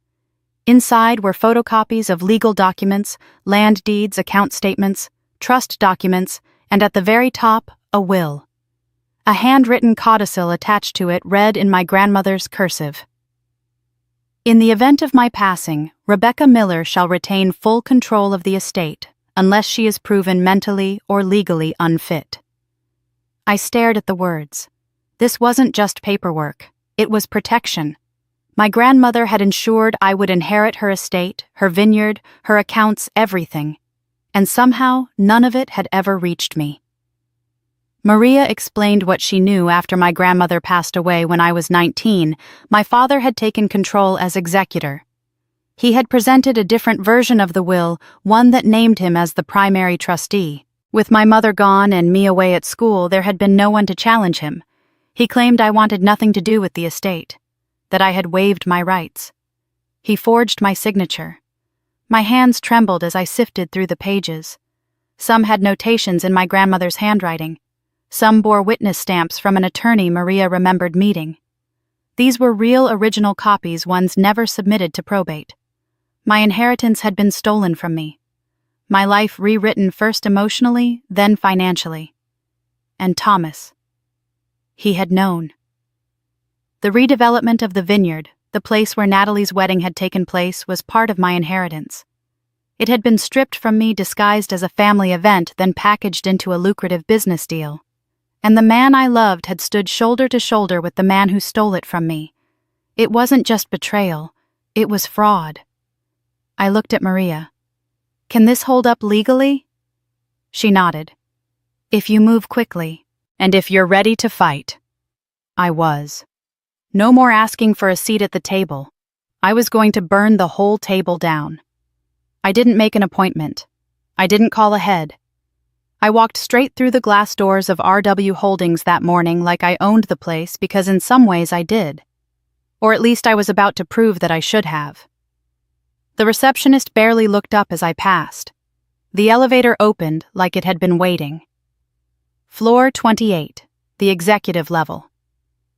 Inside were photocopies of legal documents, land deeds, account statements, trust documents, and at the very top, a will. A handwritten codicil attached to it read in my grandmother's cursive: "In the event of my passing, Rebecca Miller shall retain full control of the estate, unless she is proven mentally or legally unfit." I stared at the words. This wasn't just paperwork. It was protection. My grandmother had ensured I would inherit her estate, her vineyard, her accounts, everything. And somehow, none of it had ever reached me. Maria explained what she knew. After my grandmother passed away when I was 19, my father had taken control as executor. He had presented a different version of the will, one that named him as the primary trustee. With my mother gone and me away at school, there had been no one to challenge him. He claimed I wanted nothing to do with the estate, that I had waived my rights. He forged my signature. My hands trembled as I sifted through the pages. Some had notations in my grandmother's handwriting. Some bore witness stamps from an attorney Maria remembered meeting. These were real original copies, ones never submitted to probate. My inheritance had been stolen from me. My life rewritten, first emotionally, then financially. And Thomas. He had known. The redevelopment of the vineyard, the place where Natalie's wedding had taken place, was part of my inheritance. It had been stripped from me, disguised as a family event, then packaged into a lucrative business deal. And the man I loved had stood shoulder to shoulder with the man who stole it from me. It wasn't just betrayal, it was fraud. I looked at Maria. "Can this hold up legally?" She nodded. "If you move quickly, and if you're ready to fight." I was. No more asking for a seat at the table. I was going to burn the whole table down. I didn't make an appointment. I didn't call ahead. I walked straight through the glass doors of RW Holdings that morning like I owned the place, because in some ways I did. Or at least I was about to prove that I should have. The receptionist barely looked up as I passed. The elevator opened like it had been waiting. Floor 28, the executive level.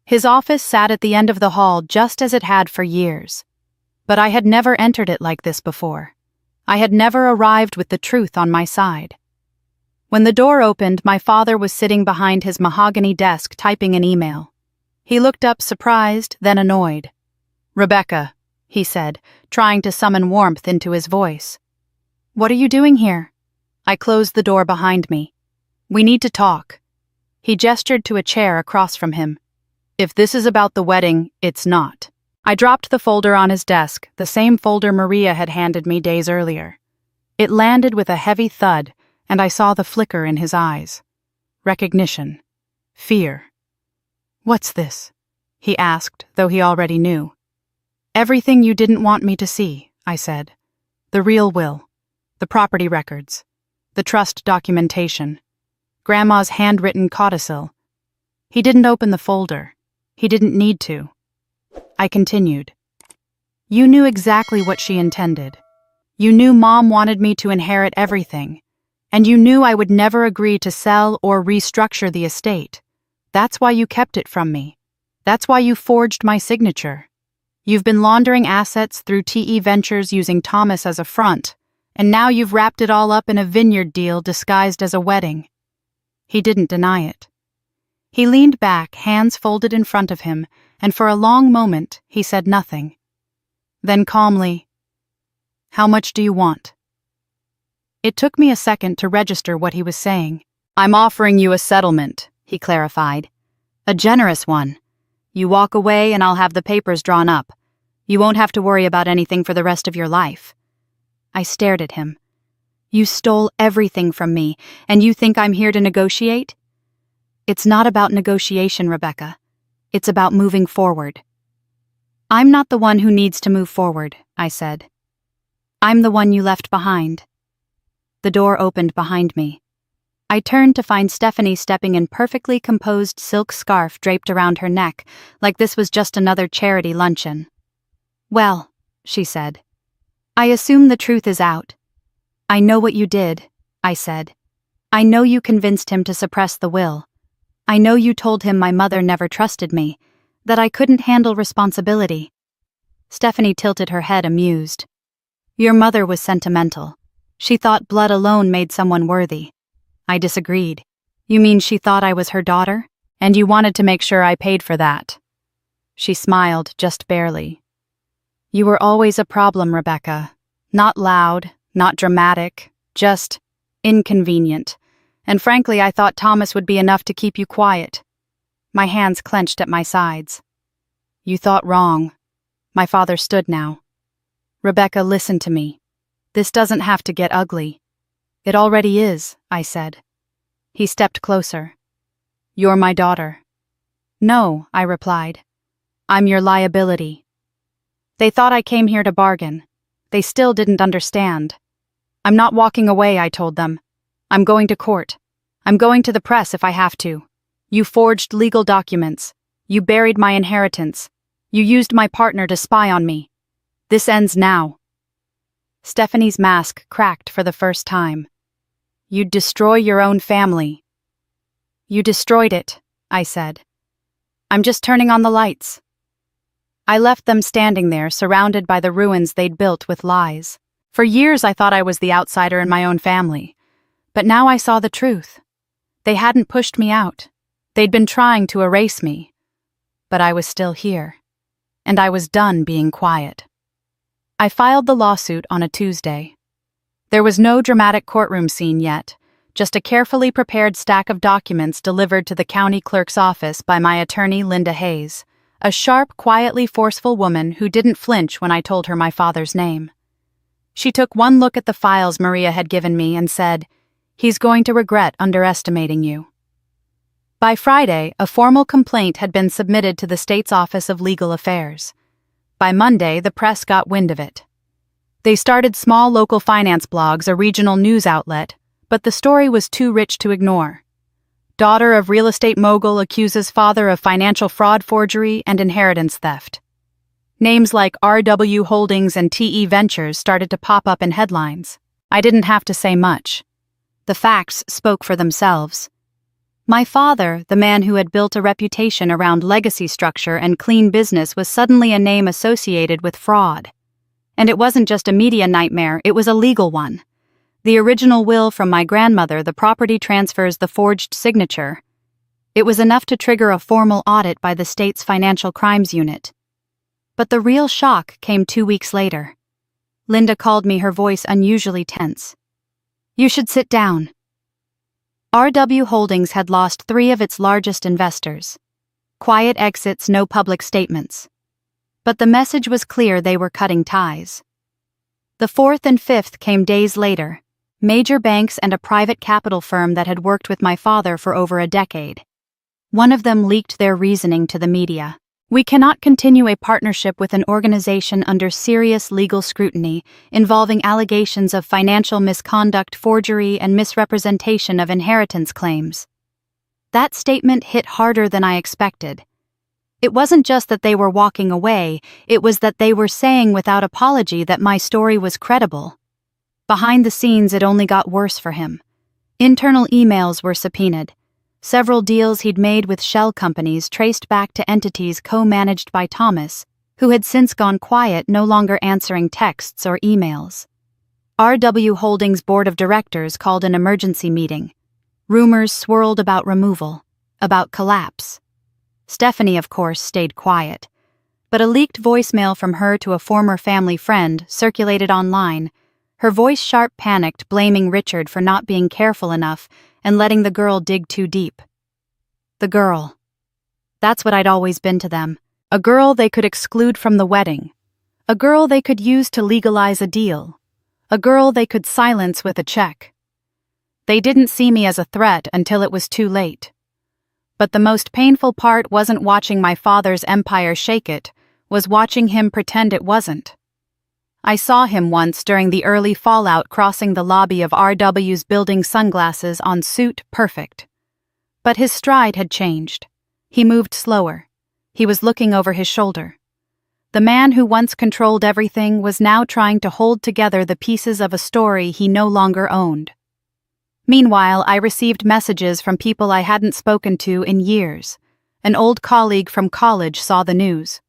His office sat at the end of the hall, just as it had for years. But I had never entered it like this before. I had never arrived with the truth on my side. When the door opened, my father was sitting behind his mahogany desk typing an email. He looked up surprised, then annoyed. "Rebecca," he said, trying to summon warmth into his voice. "What are you doing here?" I closed the door behind me. "We need to talk." He gestured to a chair across from him. "If this is about the wedding, it's not." I dropped the folder on his desk, the same folder Maria had handed me days earlier. It landed with a heavy thud, and I saw the flicker in his eyes. Recognition. Fear. "What's this?" he asked, though he already knew. "Everything you didn't want me to see," I said. "The real will, the property records, the trust documentation, Grandma's handwritten codicil." He didn't open the folder. He didn't need to. I continued. "You knew exactly what she intended. You knew Mom wanted me to inherit everything, and you knew I would never agree to sell or restructure the estate. That's why you kept it from me. That's why you forged my signature. You've been laundering assets through TE Ventures using Thomas as a front, and now you've wrapped it all up in a vineyard deal disguised as a wedding." He didn't deny it. He leaned back, hands folded in front of him, and for a long moment he said nothing. Then calmly, "How much do you want?" It took me a second to register what he was saying. "I'm offering you a settlement," he clarified. "A generous one. You walk away and I'll have the papers drawn up. You won't have to worry about anything for the rest of your life." I stared at him. "You stole everything from me, and you think I'm here to negotiate?" "It's not about negotiation, Rebecca. It's about moving forward." "I'm not the one who needs to move forward," I said. "I'm the one you left behind." The door opened behind me. I turned to find Stephanie stepping in perfectly composed silk scarf draped around her neck, like this was just another charity luncheon. "Well," she said, "I assume the truth is out. I know what you did," I said. "I know you convinced him to suppress the will. I know you told him my mother never trusted me, that I couldn't handle responsibility." Stephanie tilted her head, amused. "Your mother was sentimental. She thought blood alone made someone worthy." I disagreed. "You mean she thought I was her daughter? And you wanted to make sure I paid for that?" She smiled, just barely. "You were always a problem, Rebecca. Not loud, not dramatic, just inconvenient. And frankly, I thought Thomas would be enough to keep you quiet." My hands clenched at my sides. "You thought wrong." My father stood now. "Rebecca, listen to me. This doesn't have to get ugly." "It already is," I said. He stepped closer. "You're my daughter." "No," I replied. "I'm your liability." They thought I came here to bargain. They still didn't understand. "I'm not walking away," I told them. "I'm going to court. I'm going to the press if I have to. You forged legal documents. You buried my inheritance. You used my partner to spy on me. This ends now." Stephanie's mask cracked for the first time. "You'd destroy your own family." "You destroyed it," I said. "I'm just turning on the lights." I left them standing there, surrounded by the ruins they'd built with lies. For years I thought I was the outsider in my own family. But now I saw the truth. They hadn't pushed me out. They'd been trying to erase me. But I was still here. And I was done being quiet. I filed the lawsuit on a Tuesday. There was no dramatic courtroom scene yet, just a carefully prepared stack of documents delivered to the county clerk's office by my attorney, Linda Hayes, a sharp, quietly forceful woman who didn't flinch when I told her my father's name. She took one look at the files Maria had given me and said, "He's going to regret underestimating you." By Friday, a formal complaint had been submitted to the state's Office of Legal Affairs. By Monday, the press got wind of it. They started small local finance blogs, a regional news outlet, but the story was too rich to ignore. Daughter of real estate mogul accuses father of financial fraud, forgery, and inheritance theft. Names like RW Holdings and TE Ventures started to pop up in headlines. I didn't have to say much. The facts spoke for themselves. My father, the man who had built a reputation around legacy structure and clean business, was suddenly a name associated with fraud. And it wasn't just a media nightmare, it was a legal one. The original will from my grandmother, the property transfers, the forged signature. It was enough to trigger a formal audit by the state's Financial Crimes Unit. But the real shock came 2 weeks later. Linda called me, her voice unusually tense. "You should sit down." RW Holdings had lost 3 of its largest investors. Quiet exits, no public statements. But the message was clear: they were cutting ties. The 4th and 5th came days later. Major banks and a private capital firm that had worked with my father for over a decade. One of them leaked their reasoning to the media. "We cannot continue a partnership with an organization under serious legal scrutiny involving allegations of financial misconduct, forgery, and misrepresentation of inheritance claims." That statement hit harder than I expected. It wasn't just that they were walking away, it was that they were saying without apology that my story was credible. Behind the scenes, it only got worse for him. Internal emails were subpoenaed. Several deals he'd made with shell companies traced back to entities co-managed by Thomas, who had since gone quiet, no longer answering texts or emails. RW Holdings' board of directors called an emergency meeting. Rumors swirled about removal, about collapse. Stephanie, of course, stayed quiet. But a leaked voicemail from her to a former family friend circulated online. Her voice sharp, panicked, blaming Richard for not being careful enough and letting the girl dig too deep. The girl. That's what I'd always been to them. A girl they could exclude from the wedding. A girl they could use to legalize a deal. A girl they could silence with a check. They didn't see me as a threat until it was too late. But the most painful part wasn't watching my father's empire shake, it was watching him pretend it wasn't. I saw him once during the early fallout crossing the lobby of RW's building, sunglasses on, suit perfect. But his stride had changed. He moved slower. He was looking over his shoulder. The man who once controlled everything was now trying to hold together the pieces of a story he no longer owned. Meanwhile, I received messages from people I hadn't spoken to in years. An old colleague from college saw the news.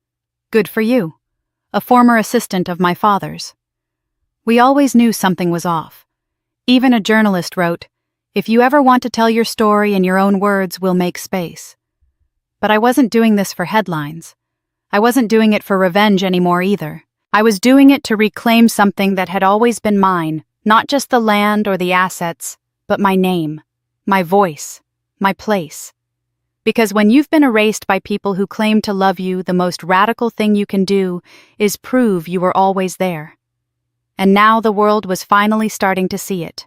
"Good for you." A former assistant of my father's. We always knew something was off. Even a journalist wrote, "If you ever want to tell your story in your own words, we'll make space." But I wasn't doing this for headlines. I wasn't doing it for revenge anymore either. I was doing it to reclaim something that had always been mine, not just the land or the assets, but my name, my voice, my place. Because when you've been erased by people who claim to love you, the most radical thing you can do is prove you were always there. And now the world was finally starting to see it.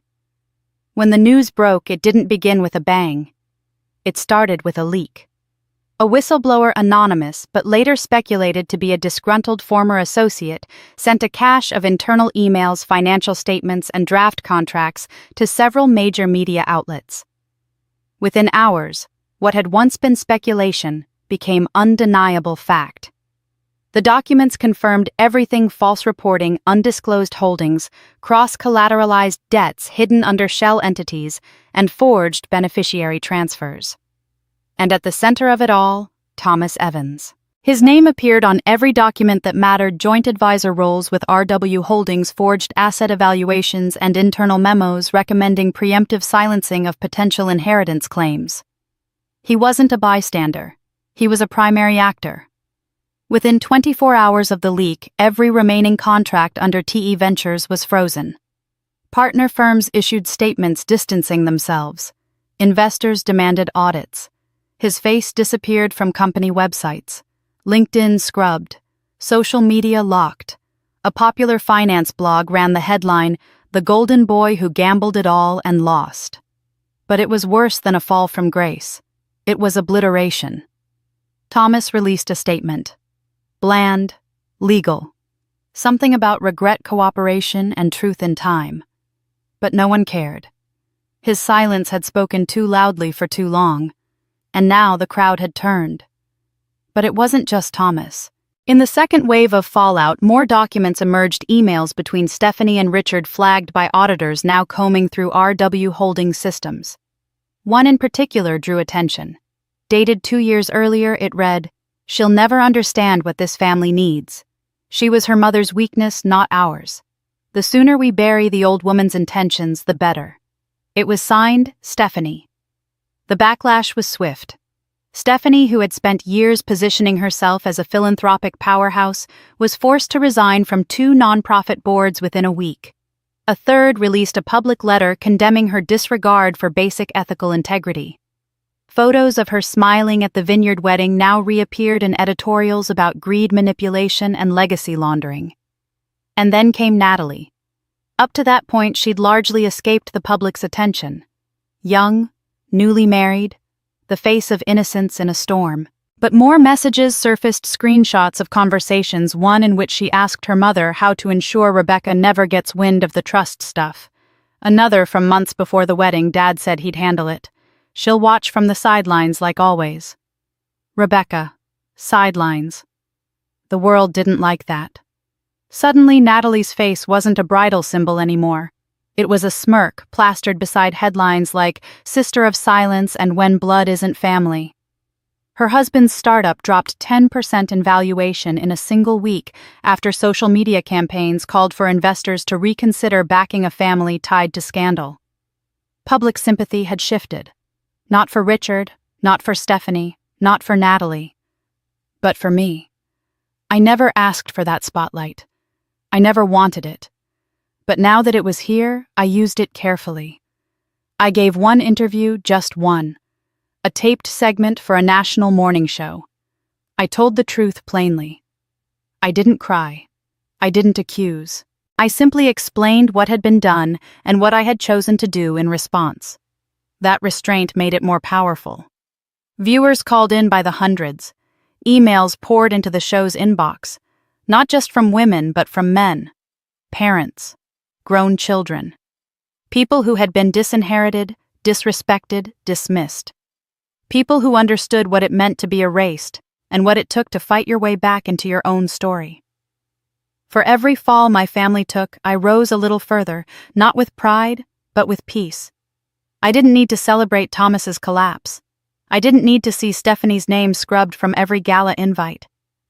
When the news broke, it didn't begin with a bang. It started with a leak. A whistleblower, anonymous, but later speculated to be a disgruntled former associate, sent a cache of internal emails, financial statements, and draft contracts to several major media outlets. Within hours, what had once been speculation became undeniable fact. The documents confirmed everything: false reporting, undisclosed holdings, cross-collateralized debts hidden under shell entities, and forged beneficiary transfers. And at the center of it all, Thomas Evans. His name appeared on every document that mattered: joint advisor roles with RW Holdings, forged asset evaluations, and internal memos recommending preemptive silencing of potential inheritance claims. He wasn't a bystander. He was a primary actor. Within 24 hours of the leak, every remaining contract under TE Ventures was frozen. Partner firms issued statements distancing themselves. Investors demanded audits. His face disappeared from company websites. LinkedIn scrubbed. Social media locked. A popular finance blog ran the headline, "The Golden Boy Who Gambled It All and Lost." But it was worse than a fall from grace. It was obliteration. Thomas released a statement. Bland, legal. Something about regret, cooperation, and truth in time. But no one cared. His silence had spoken too loudly for too long, and now the crowd had turned. But it wasn't just Thomas. In the second wave of fallout, more documents emerged: emails between Stephanie and Richard flagged by auditors now combing through RW Holdings systems. One in particular drew attention. Dated 2 years earlier, it read, "She'll never understand what this family needs." She was her mother's weakness, not ours. The sooner we bury the old woman's intentions, the better. It was signed, Stephanie. The backlash was swift. Stephanie, who had spent years positioning herself as a philanthropic powerhouse, was forced to resign from 2 nonprofit boards within a week. A third released a public letter condemning her disregard for basic ethical integrity. Photos of her smiling at the vineyard wedding now reappeared in editorials about greed manipulation and legacy laundering. And then came Natalie. Up to that point, she'd largely escaped the public's attention. Young, newly married, the face of innocence in a storm. But more messages surfaced, screenshots of conversations, one in which she asked her mother how to ensure Rebecca never gets wind of the trust stuff. Another from months before the wedding, Dad said he'd handle it. She'll watch from the sidelines like always. Rebecca. Sidelines. The world didn't like that. Suddenly, Natalie's face wasn't a bridal symbol anymore. It was a smirk plastered beside headlines like "Sister of Silence" and "When Blood Isn't Family." Her husband's startup dropped 10% in valuation in a single week after social media campaigns called for investors to reconsider backing a family tied to scandal. Public sympathy had shifted. Not for Richard, not for Stephanie, not for Natalie, but for me. I never asked for that spotlight. I never wanted it. But now that it was here, I used it carefully. I gave one interview, just one. A taped segment for a national morning show. I told the truth plainly. I didn't cry. I didn't accuse. I simply explained what had been done and what I had chosen to do in response. That restraint made it more powerful. Viewers called in by the hundreds. Emails poured into the show's inbox, not just from women but from men, parents, grown children, people who had been disinherited, disrespected, dismissed. People who understood what it meant to be erased and what it took to fight your way back into your own story. For every fall my family took, I rose a little further, not with pride, but with peace. I didn't need to celebrate Thomas's collapse. I didn't need to see Stephanie's name scrubbed from every gala invite.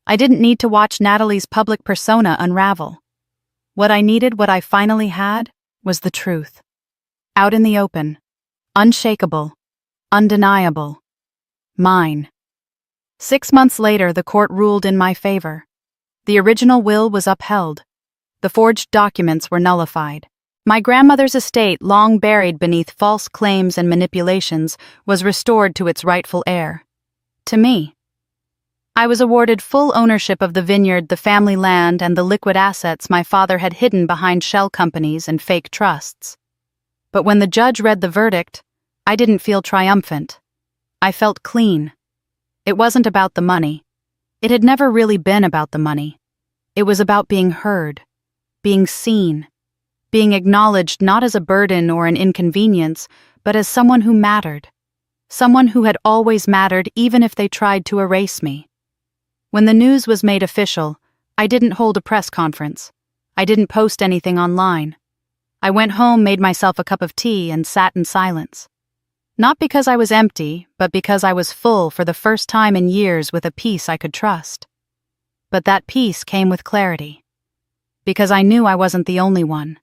I didn't need to watch Natalie's public persona unravel. What I needed, what I finally had, was the truth. Out in the open. Unshakable. Undeniable. Mine. 6 months later, the court ruled in my favor. The original will was upheld. The forged documents were nullified. My grandmother's estate, long buried beneath false claims and manipulations, was restored to its rightful heir. To me. I was awarded full ownership of the vineyard, the family land, and the liquid assets my father had hidden behind shell companies and fake trusts. But when the judge read the verdict, I didn't feel triumphant. I felt clean. It wasn't about the money. It had never really been about the money. It was about being heard, being seen, being acknowledged not as a burden or an inconvenience, but as someone who mattered. Someone who had always mattered even if they tried to erase me. When the news was made official, I didn't hold a press conference. I didn't post anything online. I went home, made myself a cup of tea, and sat in silence. Not because I was empty, but because I was full for the first time in years with a peace I could trust. But that peace came with clarity. Because I knew I wasn't the only one.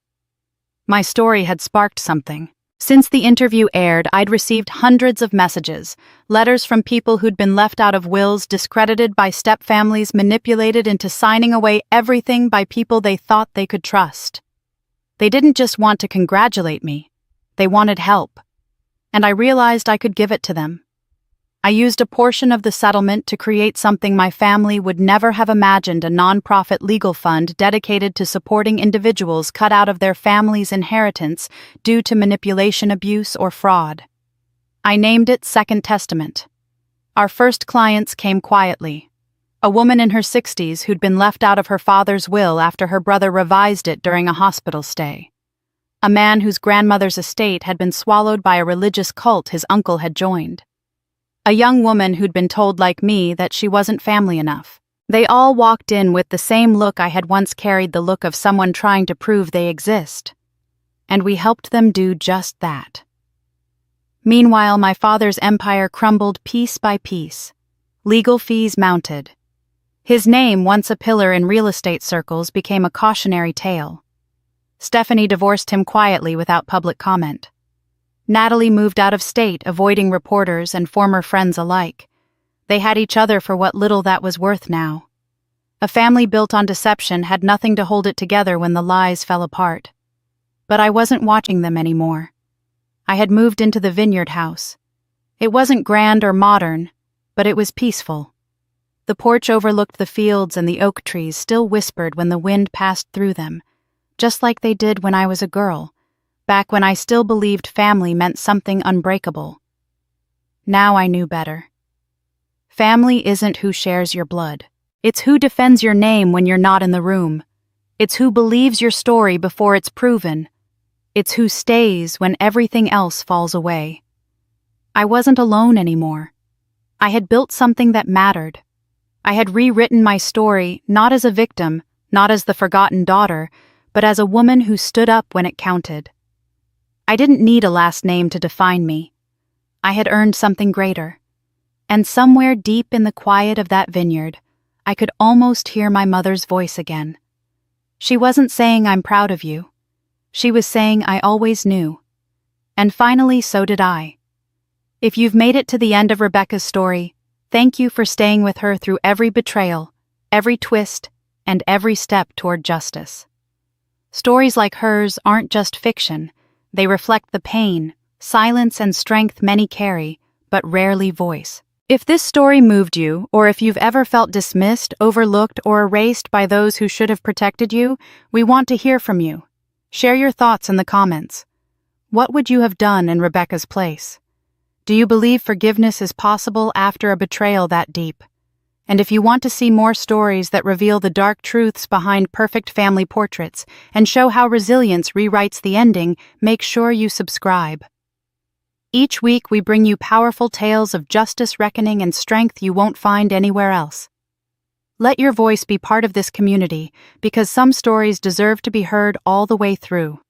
My story had sparked something. Since the interview aired, I'd received hundreds of messages, letters from people who'd been left out of wills, discredited by stepfamilies, manipulated into signing away everything by people they thought they could trust. They didn't just want to congratulate me. They wanted help. And I realized I could give it to them. I used a portion of the settlement to create something my family would never have imagined, a nonprofit legal fund dedicated to supporting individuals cut out of their family's inheritance due to manipulation, abuse, or fraud. I named it Second Testament. Our first clients came quietly. A woman in her 60s who'd been left out of her father's will after her brother revised it during a hospital stay. A man whose grandmother's estate had been swallowed by a religious cult his uncle had joined. A young woman who'd been told, like me, that she wasn't family enough. They all walked in with the same look I had once carried, the look of someone trying to prove they exist. And we helped them do just that. Meanwhile, my father's empire crumbled piece by piece. Legal fees mounted. His name, once a pillar in real estate circles, became a cautionary tale. Stephanie divorced him quietly without public comment. Natalie moved out of state, avoiding reporters and former friends alike. They had each other for what little that was worth now. A family built on deception had nothing to hold it together when the lies fell apart. But I wasn't watching them anymore. I had moved into the vineyard house. It wasn't grand or modern, but it was peaceful. The porch overlooked the fields, and the oak trees still whispered when the wind passed through them, just like they did when I was a girl, back when I still believed family meant something unbreakable. Now I knew better. Family isn't who shares your blood. It's who defends your name when you're not in the room. It's who believes your story before it's proven. It's who stays when everything else falls away. I wasn't alone anymore. I had built something that mattered. I had rewritten my story not as a victim, not as the forgotten daughter, but as a woman who stood up when it counted. I didn't need a last name to define me. I had earned something greater. And somewhere deep in the quiet of that vineyard, I could almost hear my mother's voice again. She wasn't saying I'm proud of you. She was saying I always knew. And finally, so did I. If you've made it to the end of Rebecca's story, thank you for staying with her through every betrayal, every twist, and every step toward justice. Stories like hers aren't just fiction. They reflect the pain, silence, and strength many carry, but rarely voice. If this story moved you, or if you've ever felt dismissed, overlooked, or erased by those who should have protected you, we want to hear from you. Share your thoughts in the comments. What would you have done in Rebecca's place? Do you believe forgiveness is possible after a betrayal that deep? And if you want to see more stories that reveal the dark truths behind perfect family portraits and show how resilience rewrites the ending, make sure you subscribe. Each week we bring you powerful tales of justice, reckoning, and strength you won't find anywhere else. Let your voice be part of this community, because some stories deserve to be heard all the way through.